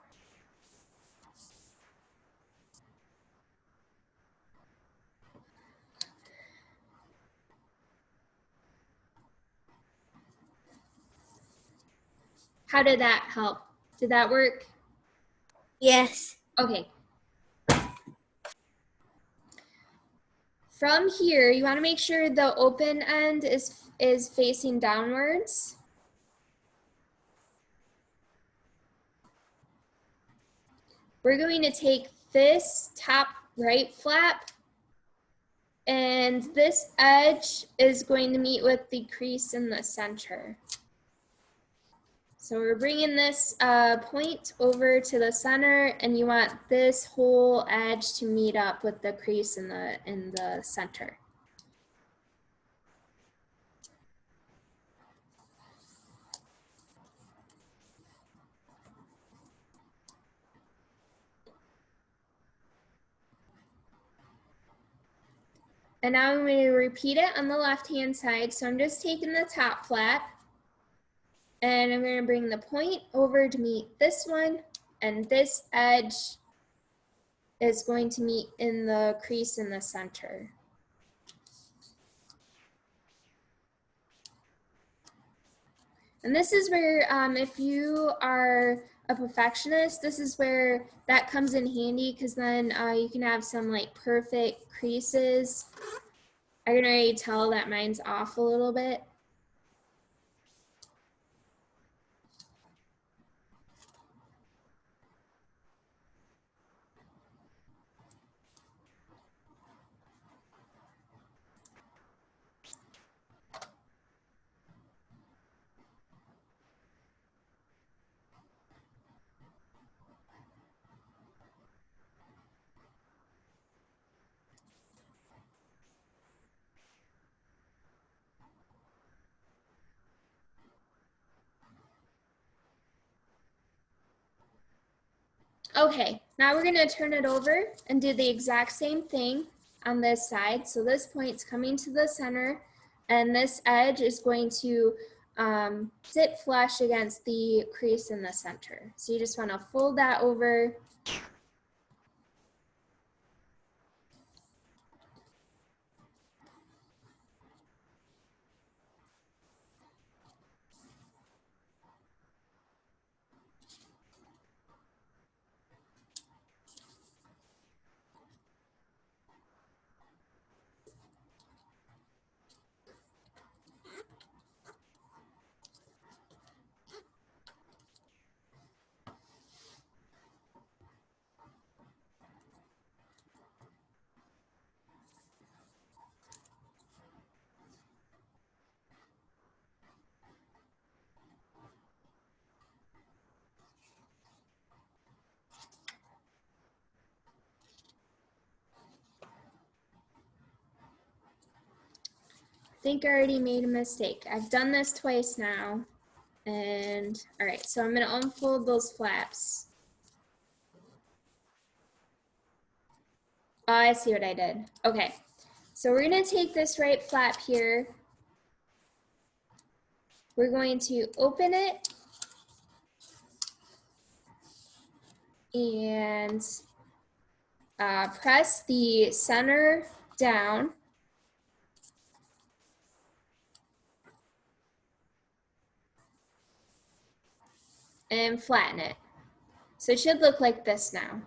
Speaker 1: How did that help? Did that work?
Speaker 2: Yes.
Speaker 1: Okay. From here, you want to make sure the open end is facing downwards. We're going to take this top right flap, and this edge is going to meet with the crease in the center. So we're bringing this point over to the center, and you want this whole edge to meet up with the crease in the center. And now I'm going to repeat it on the left-hand side. So I'm just taking the top flap, and I'm going to bring the point over to meet this one, and this edge is going to meet in the crease in the center. And this is where, if you are a perfectionist, this is where that comes in handy, because then you can have some like perfect creases. I can already tell that mine's off a little bit. Okay, now we're gonna turn it over and do the exact same thing on this side. So this point's coming to the center, and this edge is going to sit flush against the crease in the center. So you just wanna fold that over. I think I already made a mistake. I've done this twice now. And all right, so I'm gonna unfold those flaps. Oh, I see what I did. Okay, so we're gonna take this right flap here. We're going to open it and press the center down. And flatten it. So it should look like this now.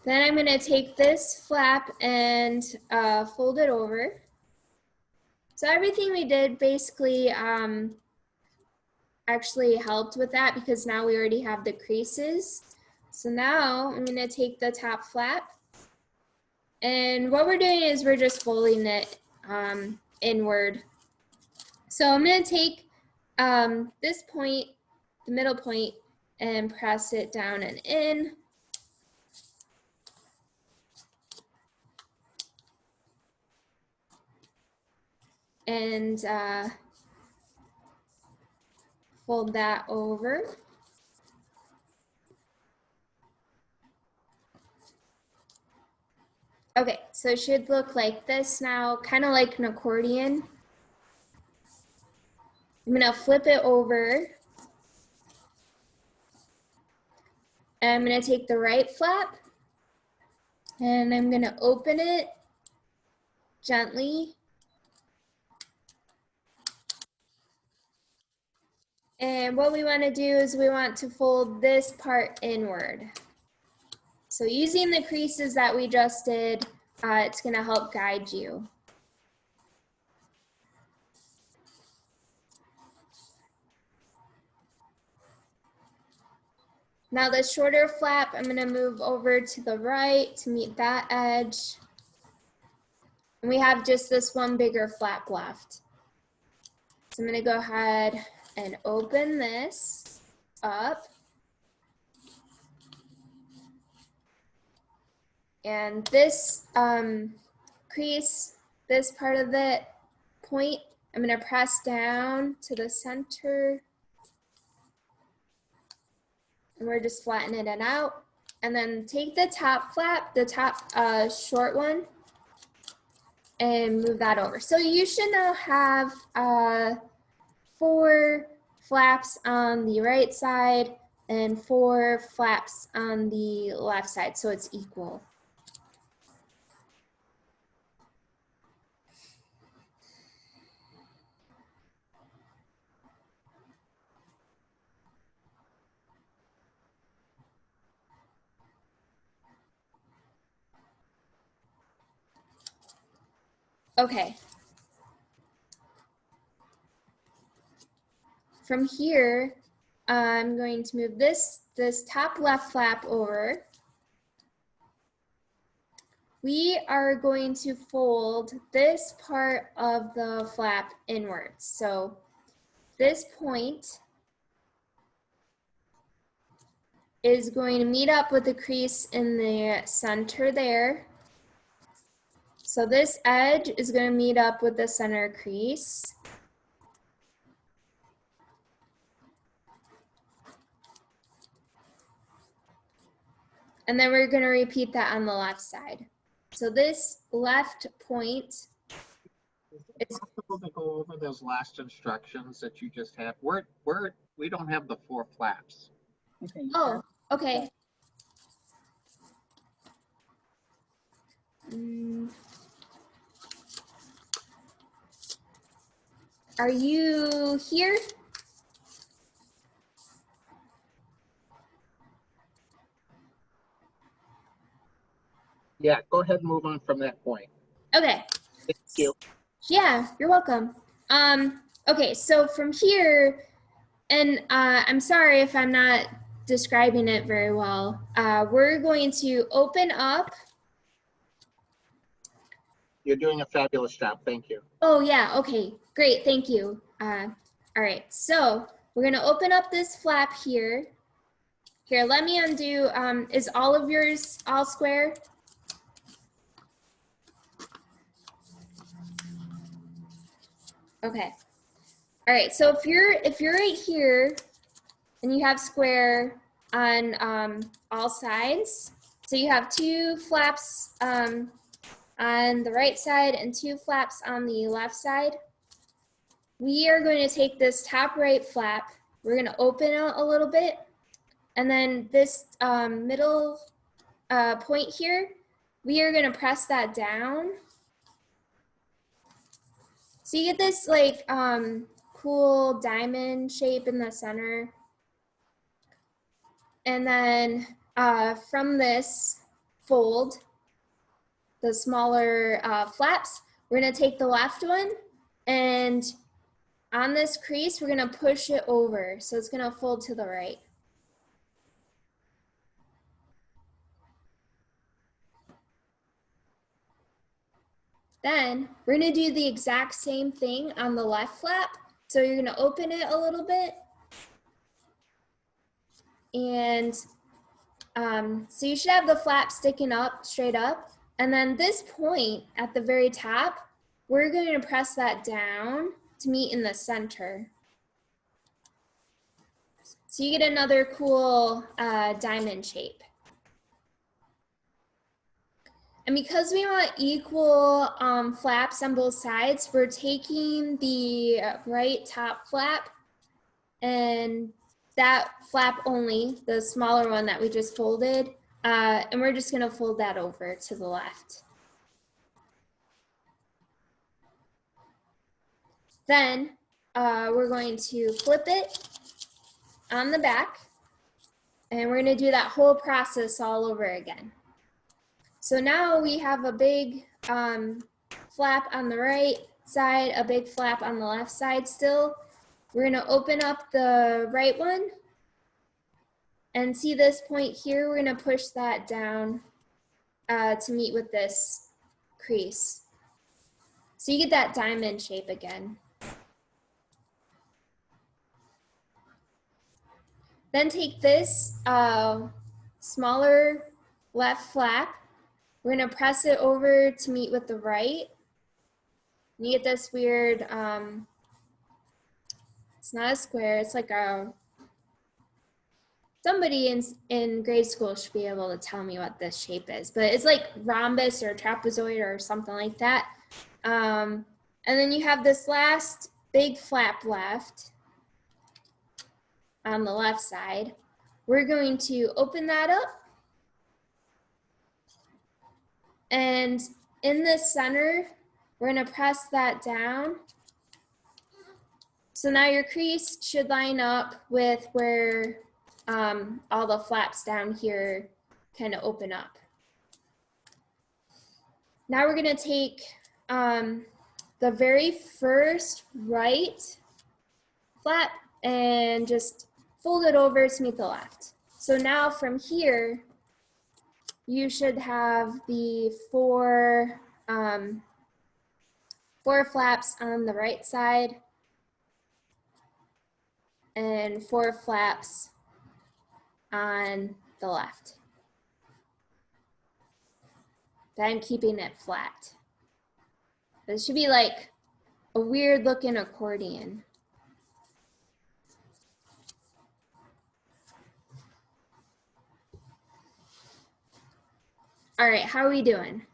Speaker 1: Then I'm gonna take this flap and fold it over. So everything we did basically actually helped with that because now we already have the creases. So now I'm gonna take the top flap, and what we're doing is we're just folding it inward. So I'm gonna take this point, the middle point, and press it down and in. And fold that over. Okay, so it should look like this now, kind of like an accordion. I'm gonna flip it over. And I'm gonna take the right flap and I'm gonna open it gently. And what we wanna do is we want to fold this part inward. So using the creases that we just did, it's gonna help guide you. Now the shorter flap, I'm gonna move over to the right to meet that edge. And we have just this one bigger flap left. So I'm gonna go ahead and open this up. And this crease, this part of the point, I'm gonna press down to the center. And we're just flattening it out. And then take the top flap, the top short one, and move that over. So you should now have 4 flaps on the right side and 4 flaps on the left side, so it's equal. Okay. From here, I'm going to move this top left flap over. We are going to fold this part of the flap inwards. So this point is going to meet up with the crease in the center there. So this edge is going to meet up with the center crease. And then we're going to repeat that on the left side. So this left point
Speaker 4: Is it possible to go over those last instructions that you just had? We don't have the 4 flaps.
Speaker 3: Okay.
Speaker 1: Oh, okay. Are you here?
Speaker 4: Yeah, go ahead and move on from that point.
Speaker 1: Okay.
Speaker 4: Thank you.
Speaker 1: Yeah, you're welcome. Okay, so from here, and I'm sorry if I'm not describing it very well. We're going to open up.
Speaker 4: You're doing a fabulous job. Thank you.
Speaker 1: Oh yeah, okay, great, thank you. All right, so we're gonna open up this flap here. Here, let me undo, is all of yours all square? Okay. All right, so if you're right here and you have square on all sides, so you have 2 flaps on the right side and 2 flaps on the left side, we are going to take this top right flap, we're going to open it a little bit, and then this middle point here, we are going to press that down. So you get this like cool diamond shape in the center. And then from this fold, the smaller flaps, we're gonna take the left one, and on this crease, we're gonna push it over. So it's gonna fold to the right. Then we're gonna do the exact same thing on the left flap. So you're gonna open it a little bit. And so you should have the flap sticking up, straight up. And then this point at the very top, we're going to press that down to meet in the center. So you get another cool diamond shape. And because we want equal flaps on both sides, we're taking the right top flap and that flap only, the smaller one that we just folded, and we're just gonna fold that over to the left. Then we're going to flip it on the back, and we're gonna do that whole process all over again. So now we have a big flap on the right side, a big flap on the left side still. We're gonna open up the right one, and see this point here, we're gonna push that down to meet with this crease. So you get that diamond shape again. Then take this smaller left flap, we're gonna press it over to meet with the right. And you get this weird, it's not a square, it's like a, somebody in grade school should be able to tell me what this shape is, but it's like rhombus or trapezoid or something like that. And then you have this last big flap left on the left side. We're going to open that up. And in the center, we're gonna press that down. So now your crease should line up with where all the flaps down here kind of open up. Now we're gonna take the very first right flap and just fold it over to meet the left. So now from here, you should have the four flaps on the right side and 4 flaps on the left. Then keeping it flat. This should be like a weird looking accordion. All right, how are we doing?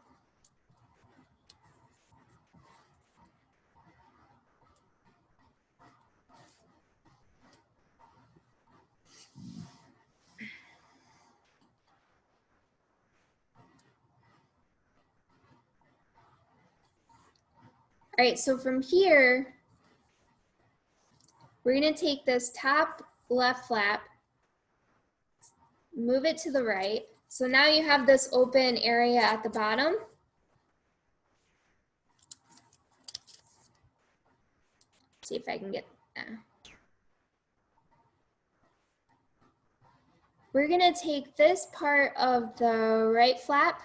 Speaker 1: All right, so from here, we're gonna take this top left flap, move it to the right. So now you have this open area at the bottom. See if I can get that. We're gonna take this part of the right flap.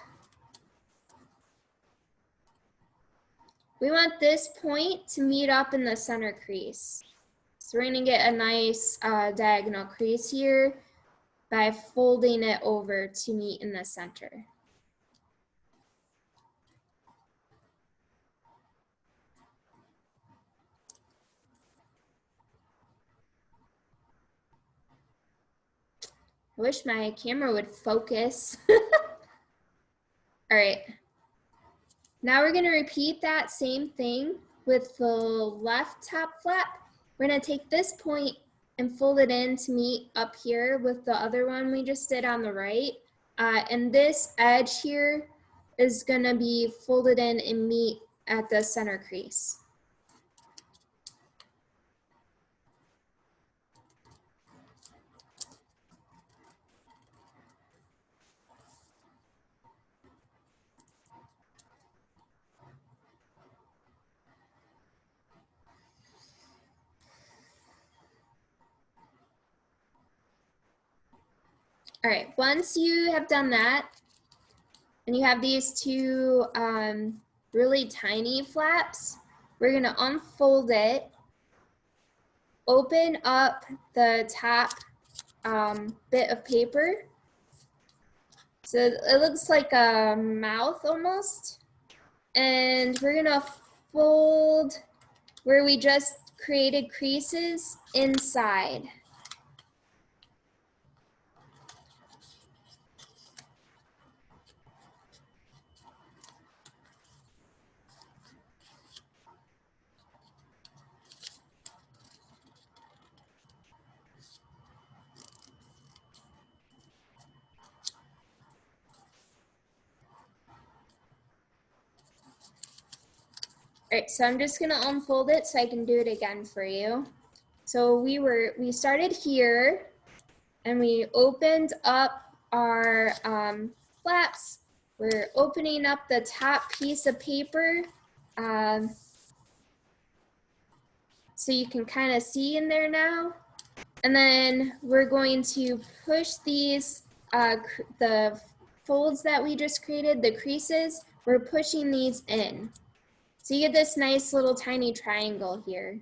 Speaker 1: We want this point to meet up in the center crease. So we're gonna get a nice diagonal crease here by folding it over to meet in the center. I wish my camera would focus. All right. Now we're gonna repeat that same thing with the left top flap. We're gonna take this point and fold it in to meet up here with the other one we just did on the right. And this edge here is gonna be folded in and meet at the center crease. All right, once you have done that, and you have these two really tiny flaps, we're gonna unfold it, open up the top bit of paper. So it looks like a mouth almost. And we're gonna fold where we just created creases inside. All right, so I'm just gonna unfold it so I can do it again for you. So we started here and we opened up our flaps. We're opening up the top piece of paper so you can kind of see in there now. And then we're going to push these, the folds that we just created, the creases, we're pushing these in. So you get this nice little tiny triangle here.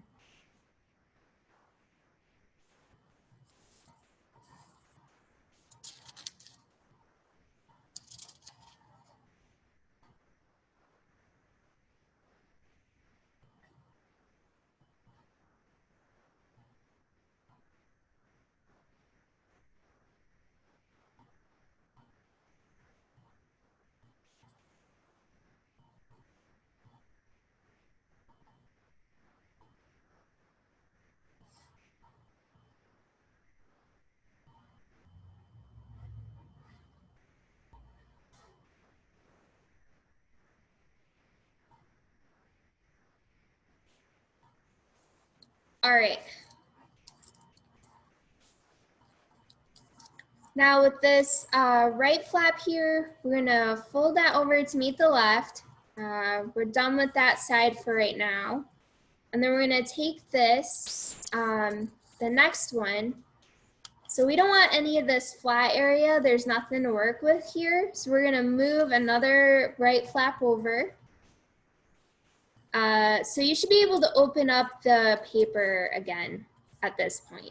Speaker 1: All right. Now with this right flap here, we're gonna fold that over to meet the left. We're done with that side for right now. And then we're gonna take this, the next one. So we don't want any of this flat area. There's nothing to work with here. So we're gonna move another right flap over. So you should be able to open up the paper again at this point.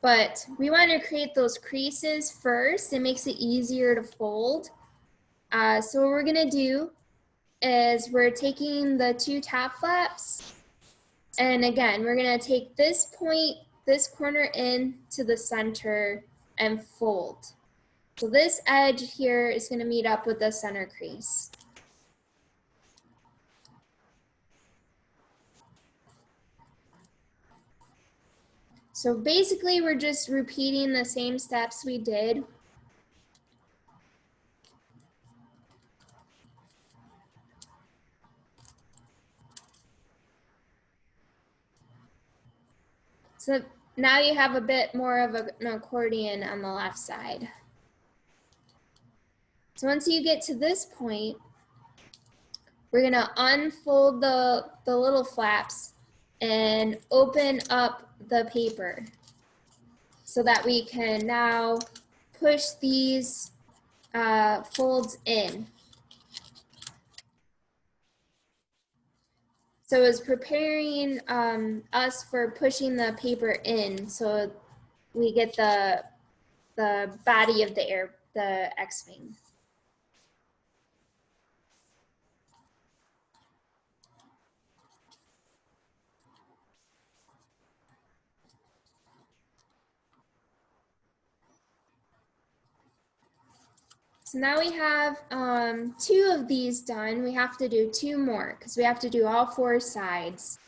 Speaker 1: But we want to create those creases first. It makes it easier to fold. So what we're gonna do is we're taking the two top flaps, and again, we're gonna take this point, this corner in to the center and fold. So this edge here is gonna meet up with the center crease. So basically, we're just repeating the same steps we did. So now you have a bit more of an accordion on the left side. So once you get to this point, we're gonna unfold the little flaps and open up the paper so that we can now push these folds in. So it's preparing us for pushing the paper in so we get the body of the X-wing. so now we have 2 of these done. We have to do 2 more because we have to do all 4 sides.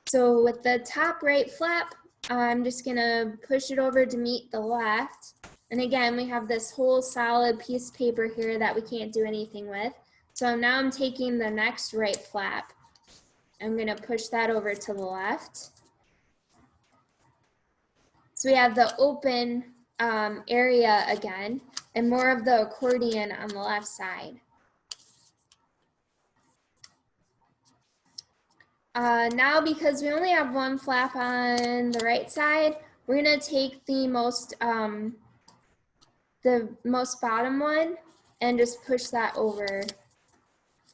Speaker 1: So with the top right flap, I'm just gonna push it over to meet the left. And again, we have this whole solid piece of paper here that we can't do anything with. So now I'm taking the next right flap. I'm gonna push that over to the left. So we have the open area again, and more of the accordion on the left side. Now, because we only have 1 flap on the right side, we're gonna take the most bottom one and just push that over.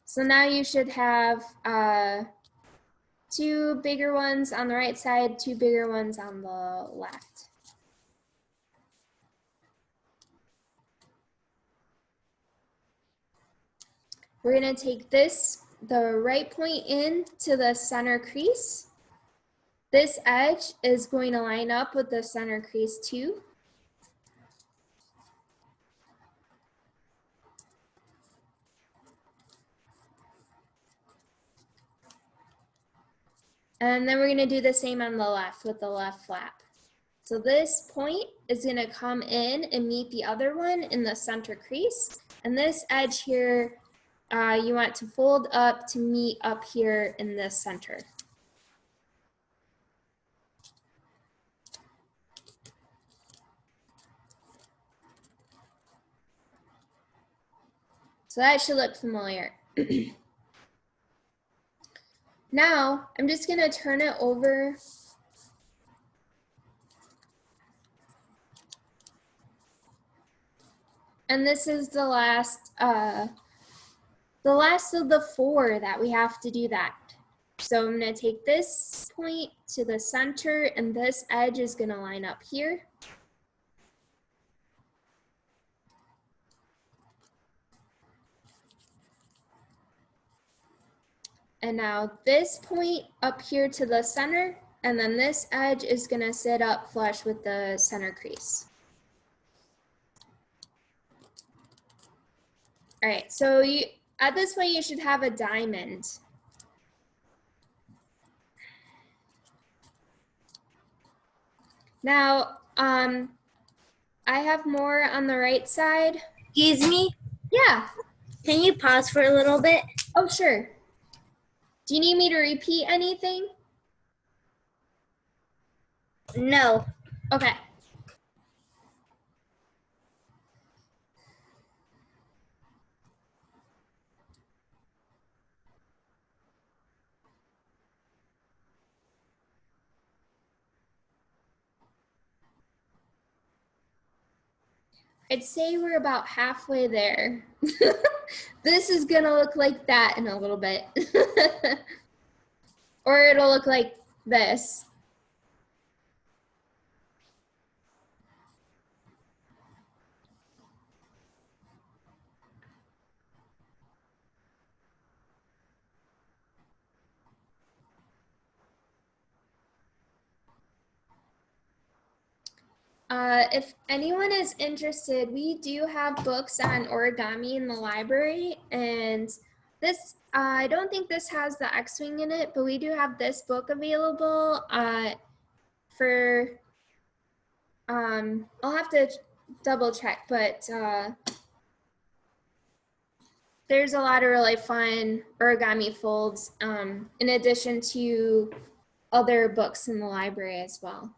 Speaker 1: So now you should have 2 bigger ones on the right side, 2 bigger ones on the left. We're gonna take the right point in to the center crease. This edge is going to line up with the center crease too. And then we're gonna do the same on the left with the left flap. So this point is gonna come in and meet the other one in the center crease. And this edge here, you want to fold up to meet up here in the center. So that should look familiar. Now, I'm just gonna turn it over. And this is the last of the 4 that we have to do that. So I'm gonna take this point to the center, and this edge is gonna line up here. And now this point up here to the center, and then this edge is gonna sit up flush with the center crease. All right, so at this point you should have a diamond. Now, I have more on the right side.
Speaker 2: Excuse me.
Speaker 1: Yeah.
Speaker 2: Can you pause for a little bit?
Speaker 1: Oh, sure. Do you need me to repeat anything?
Speaker 2: No.
Speaker 1: Okay. I'd say we're about halfway there. This is gonna look like that in a little bit. Or it'll look like this. If anyone is interested, we do have books on origami in the library, and this, I don't think this has the X-Wing in it, but we do have this book available for, I'll have to double check, but there's a lot of really fun origami folds in addition to other books in the library as well.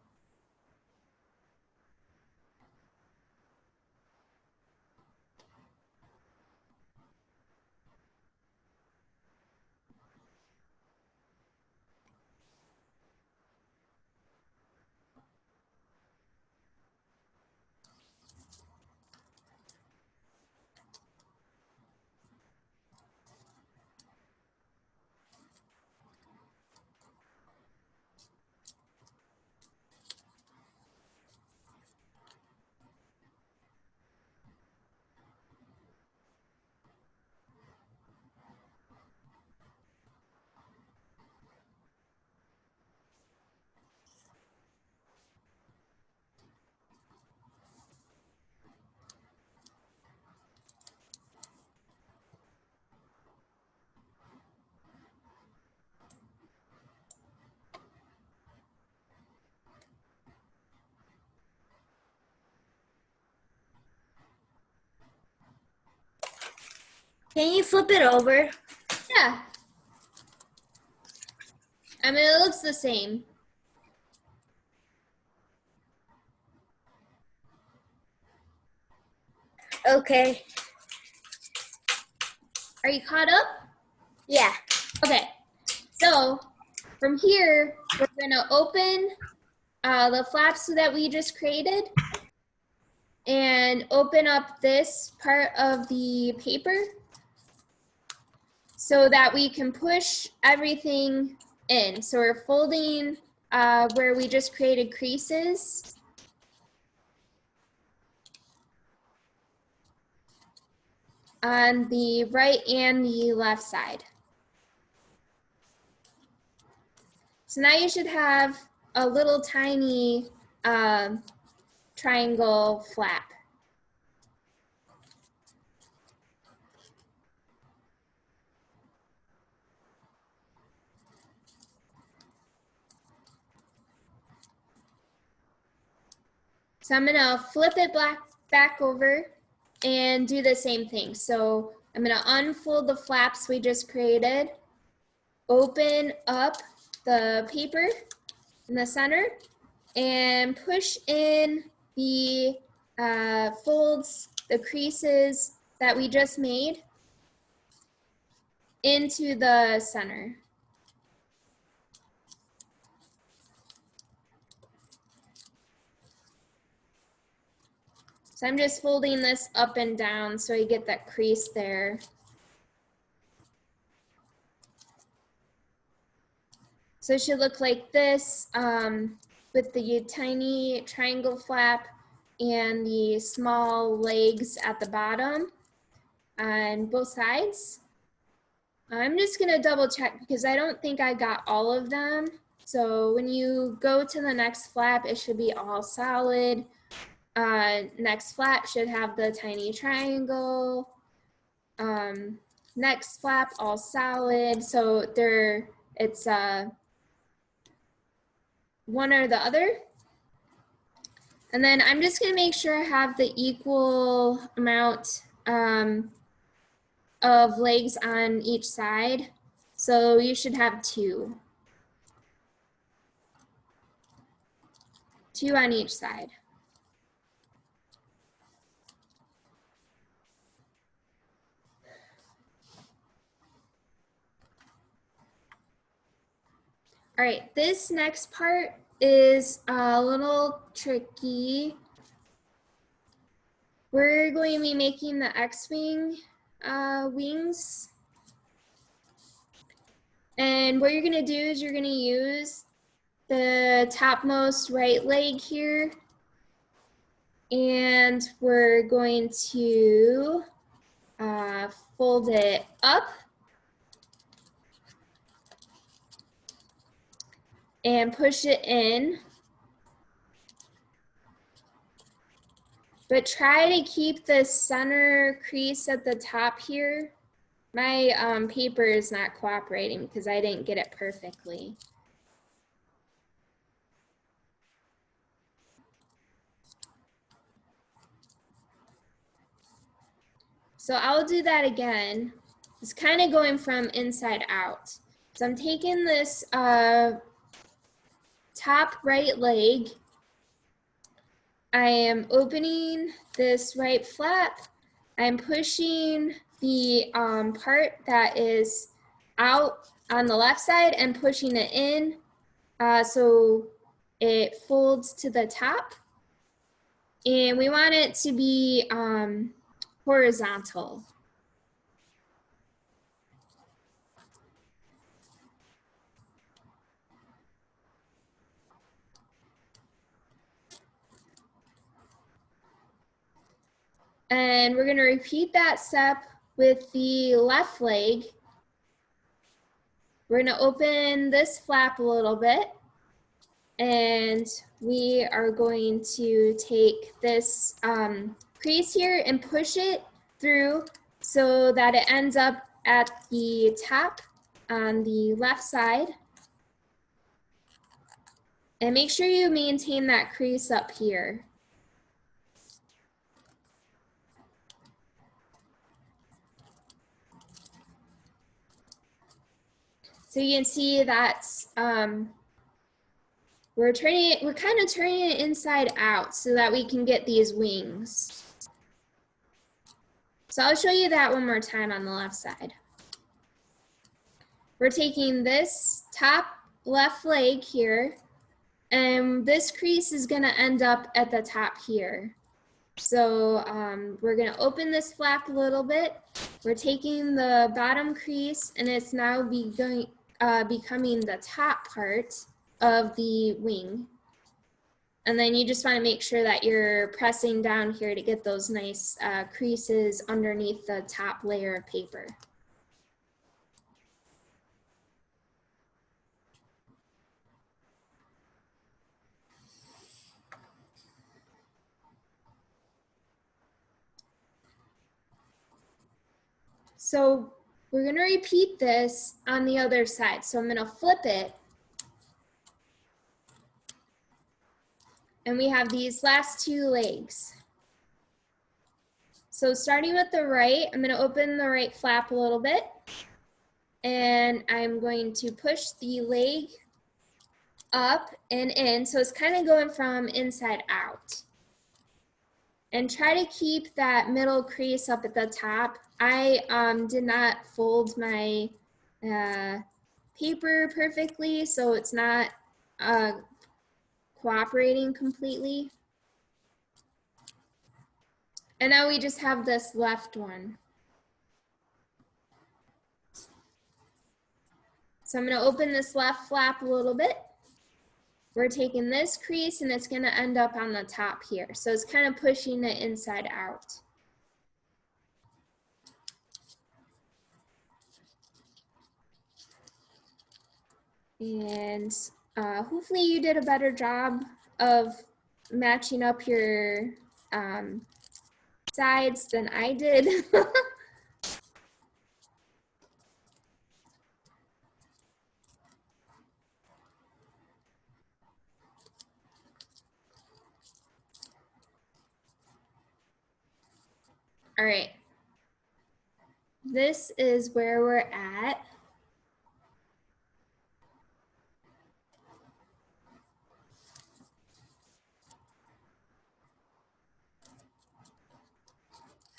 Speaker 2: Can you flip it over?
Speaker 1: Yeah. I mean, it looks the same.
Speaker 2: Okay.
Speaker 1: Are you caught up?
Speaker 2: Yeah.
Speaker 1: Okay. So from here, we're gonna open the flaps that we just created and open up this part of the paper so that we can push everything in. So we're folding where we just created creases. On the right and the left side. So now you should have a little tiny triangle flap. So I'm gonna flip it back over and do the same thing. So I'm gonna unfold the flaps we just created, open up the paper in the center, and push in the folds, the creases that we just made into the center. So I'm just folding this up and down so I get that crease there. So it should look like this with the tiny triangle flap and the small legs at the bottom on both sides. I'm just gonna double check because I don't think I got all of them. So when you go to the next flap, it should be all solid. Next flap should have the tiny triangle. Next flap, all solid. So it's one or the other. And then I'm just gonna make sure I have the equal amount of legs on each side. So you should have two. Two on each side. All right, this next part is a little tricky. We're going to be making the X-wing wings. And what you're gonna do is you're gonna use the topmost right leg here. And we're going to fold it up and push it in. But try to keep the center crease at the top here. My paper is not cooperating because I didn't get it perfectly. So I'll do that again. It's kind of going from inside out. So I'm taking this top right leg. I am opening this right flap. I'm pushing the part that is out on the left side and pushing it in so it folds to the top. And we want it to be horizontal. And we're going to repeat that step with the left leg. We're going to open this flap a little bit. And we are going to take this crease here and push it through so that it ends up at the top on the left side. And make sure you maintain that crease up here. So you can see that's, we're kind of turning it inside out so that we can get these wings. So I'll show you that one more time on the left side. We're taking this top left leg here, and this crease is gonna end up at the top here. So we're gonna open this flap a little bit. We're taking the bottom crease, and it's now becoming the top part of the wing. And then you just want to make sure that you're pressing down here to get those nice creases underneath the top layer of paper. So we're going to repeat this on the other side. So I'm going to flip it. And we have these last two legs. So starting with the right, I'm going to open the right flap a little bit. And I'm going to push the leg up and in. So it's kind of going from inside out. And try to keep that middle crease up at the top. I did not fold my paper perfectly, so it's not cooperating completely. And now we just have this left one. So I'm going to open this left flap a little bit. We're taking this crease and it's going to end up on the top here. So it's kind of pushing it inside out. And hopefully you did a better job of matching up your sides than I did. All right, this is where we're at.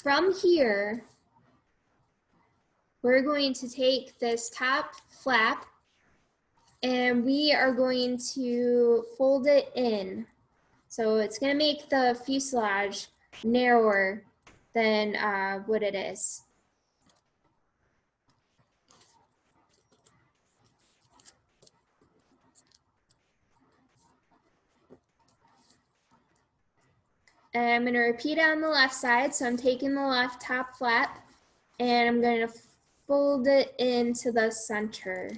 Speaker 1: From here, we're going to take this top flap and we are going to fold it in. So it's going to make the fuselage narrower than what it is. And I'm going to repeat it on the left side. So I'm taking the left top flap and I'm going to fold it into the center.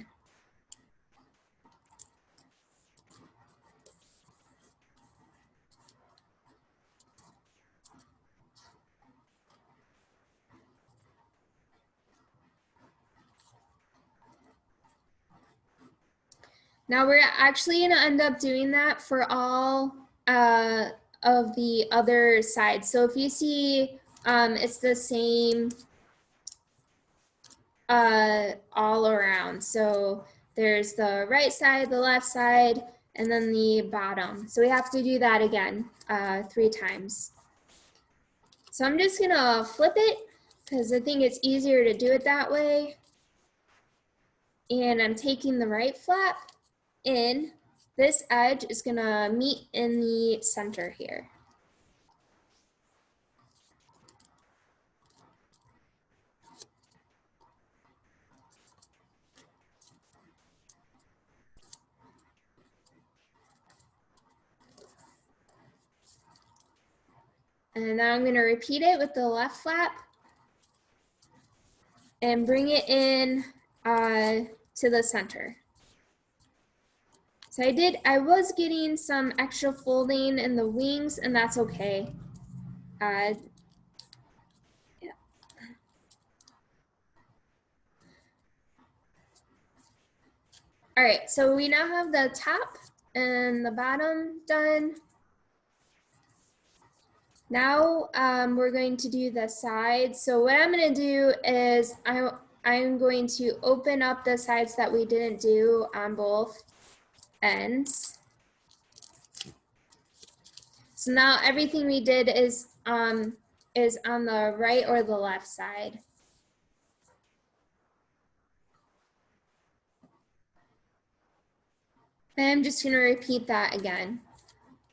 Speaker 1: Now we're actually going to end up doing that for all of the other sides. So if you see it's the same all around. So there's the right side, the left side, and then the bottom. So we have to do that again 3 times. So I'm just going to flip it because I think it's easier to do it that way. And I'm taking the right flap in. This edge is going to meet in the center here. And now I'm going to repeat it with the left flap and bring it in to the center. So I was getting some extra folding in the wings, and that's okay. Yeah. All right, so we now have the top and the bottom done. Now we're going to do the sides. So what I'm going to do is I'm going to open up the sides that we didn't do on both ends. So now everything we did is on the right or the left side. And I'm just going to repeat that again.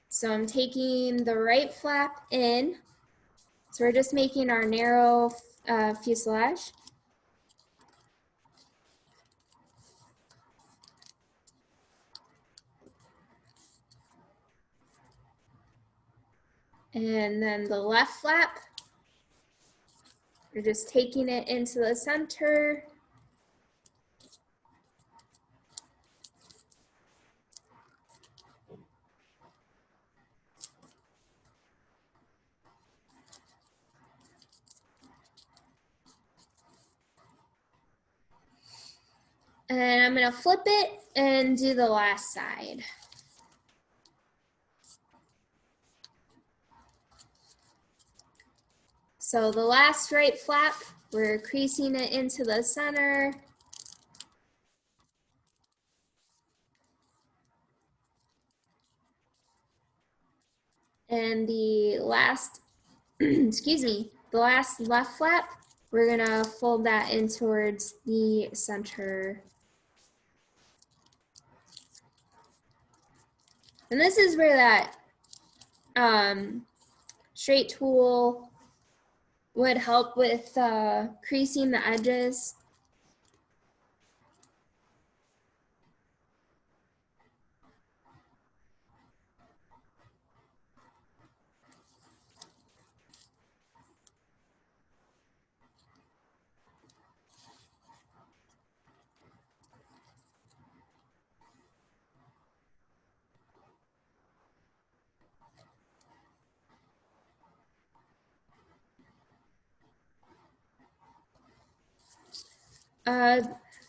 Speaker 1: So I'm taking the right flap in. So we're just making our narrow fuselage. And then the left flap, we're just taking it into the center. And I'm going to flip it and do the last side. So the last right flap, we're creasing it into the center. And the last, excuse me, the last left flap, we're gonna fold that in towards the center. And this is where that straight tool would help with creasing the edges.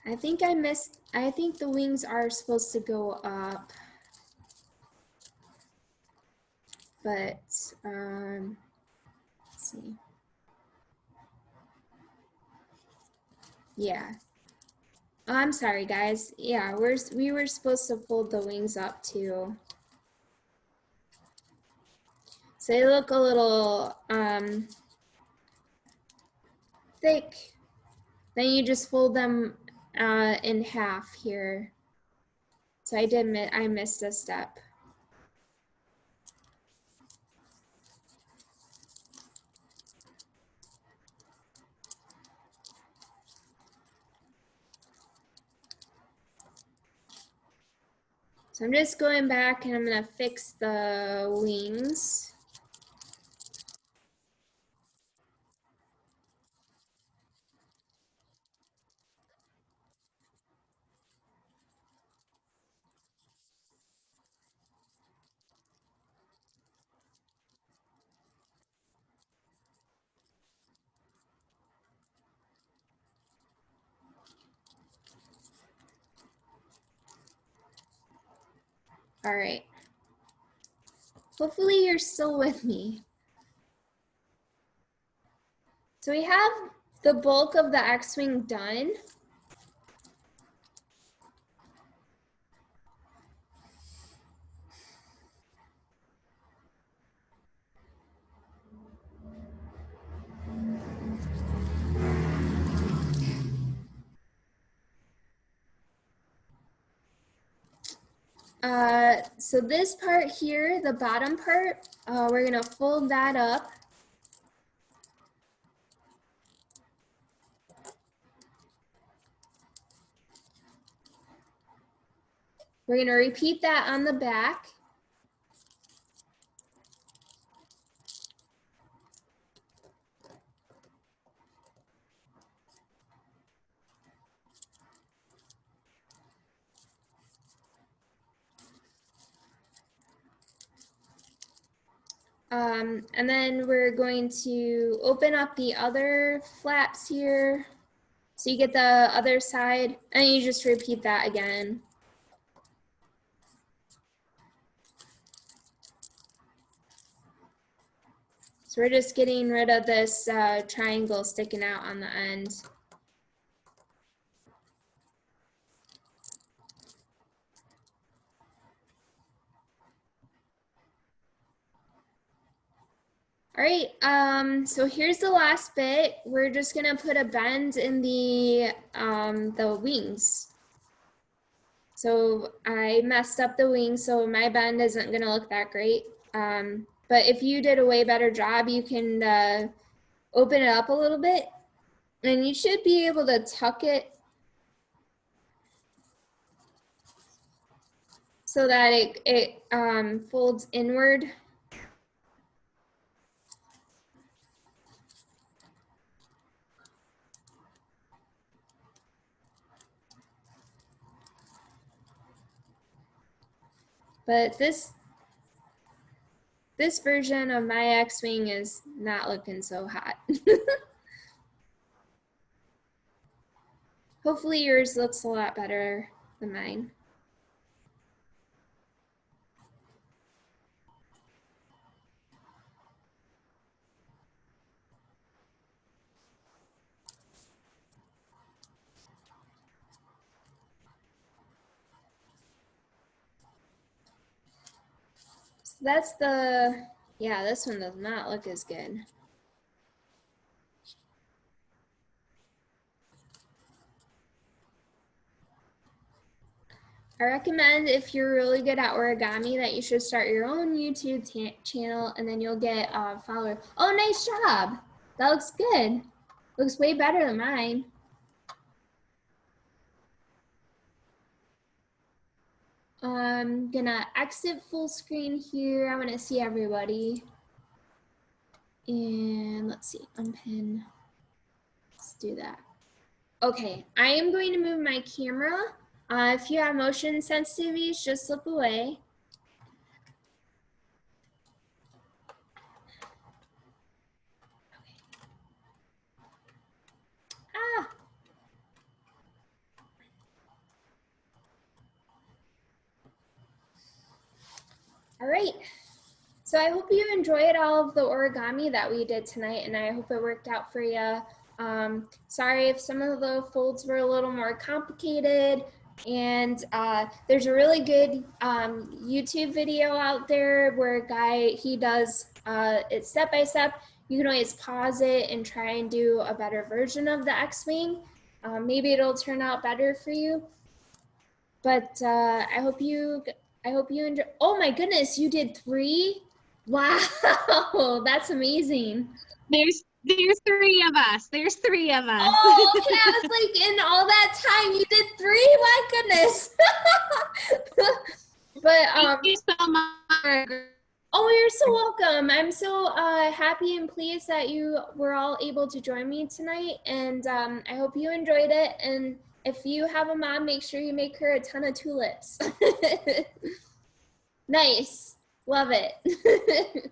Speaker 1: I think I missed, I think the wings are supposed to go up. But, let's see. Yeah. Oh, I'm sorry, guys. Yeah, we were supposed to fold the wings up too. So they look a little thick. Then you just fold them in half here. So I missed a step. So I'm just going back and I'm gonna fix the wings. All right. Hopefully you're still with me. So we have the bulk of the X-wing done. So this part here, the bottom part, we're gonna fold that up. We're gonna repeat that on the back. And then we're going to open up the other flaps here. So you get the other side, and you just repeat that again. So we're just getting rid of this triangle sticking out on the end. All right, so here's the last bit. We're just gonna put a bend in the wings. So I messed up the wings, so my bend isn't gonna look that great. But if you did a way better job, you can open it up a little bit, and you should be able to tuck it so that it folds inward. But this version of my X-Wing is not looking so hot. Hopefully yours looks a lot better than mine. So that's yeah, this one does not look as good. I recommend if you're really good at origami that you should start your own YouTube channel, and then you'll get followers. Oh, nice job. That looks good. Looks way better than mine. I'm gonna exit full screen here. I want to see everybody. And let's see, unpin. Let's do that. Okay, I am going to move my camera. If you have motion sensitivities, just look away. Ah. All right. So I hope you enjoyed all of the origami that we did tonight, and I hope it worked out for you. Sorry if some of the folds were a little more complicated, and there's a really good YouTube video out there where a guy, he does it step by step. You can always pause it and try and do a better version of the X-Wing. Maybe it'll turn out better for you. But I hope you enjoy. Oh my goodness, you did 3? Wow, that's amazing.
Speaker 5: There's 3 of us. There's 3 of us.
Speaker 1: Oh, okay. I was like, in all that time, you did 3? My goodness. But
Speaker 5: Thank you so much.
Speaker 1: oh, you're so welcome. I'm so happy and pleased that you were all able to join me tonight, and I hope you enjoyed it. And if you have a mom, make sure you make her a ton of tulips. Nice. Love it.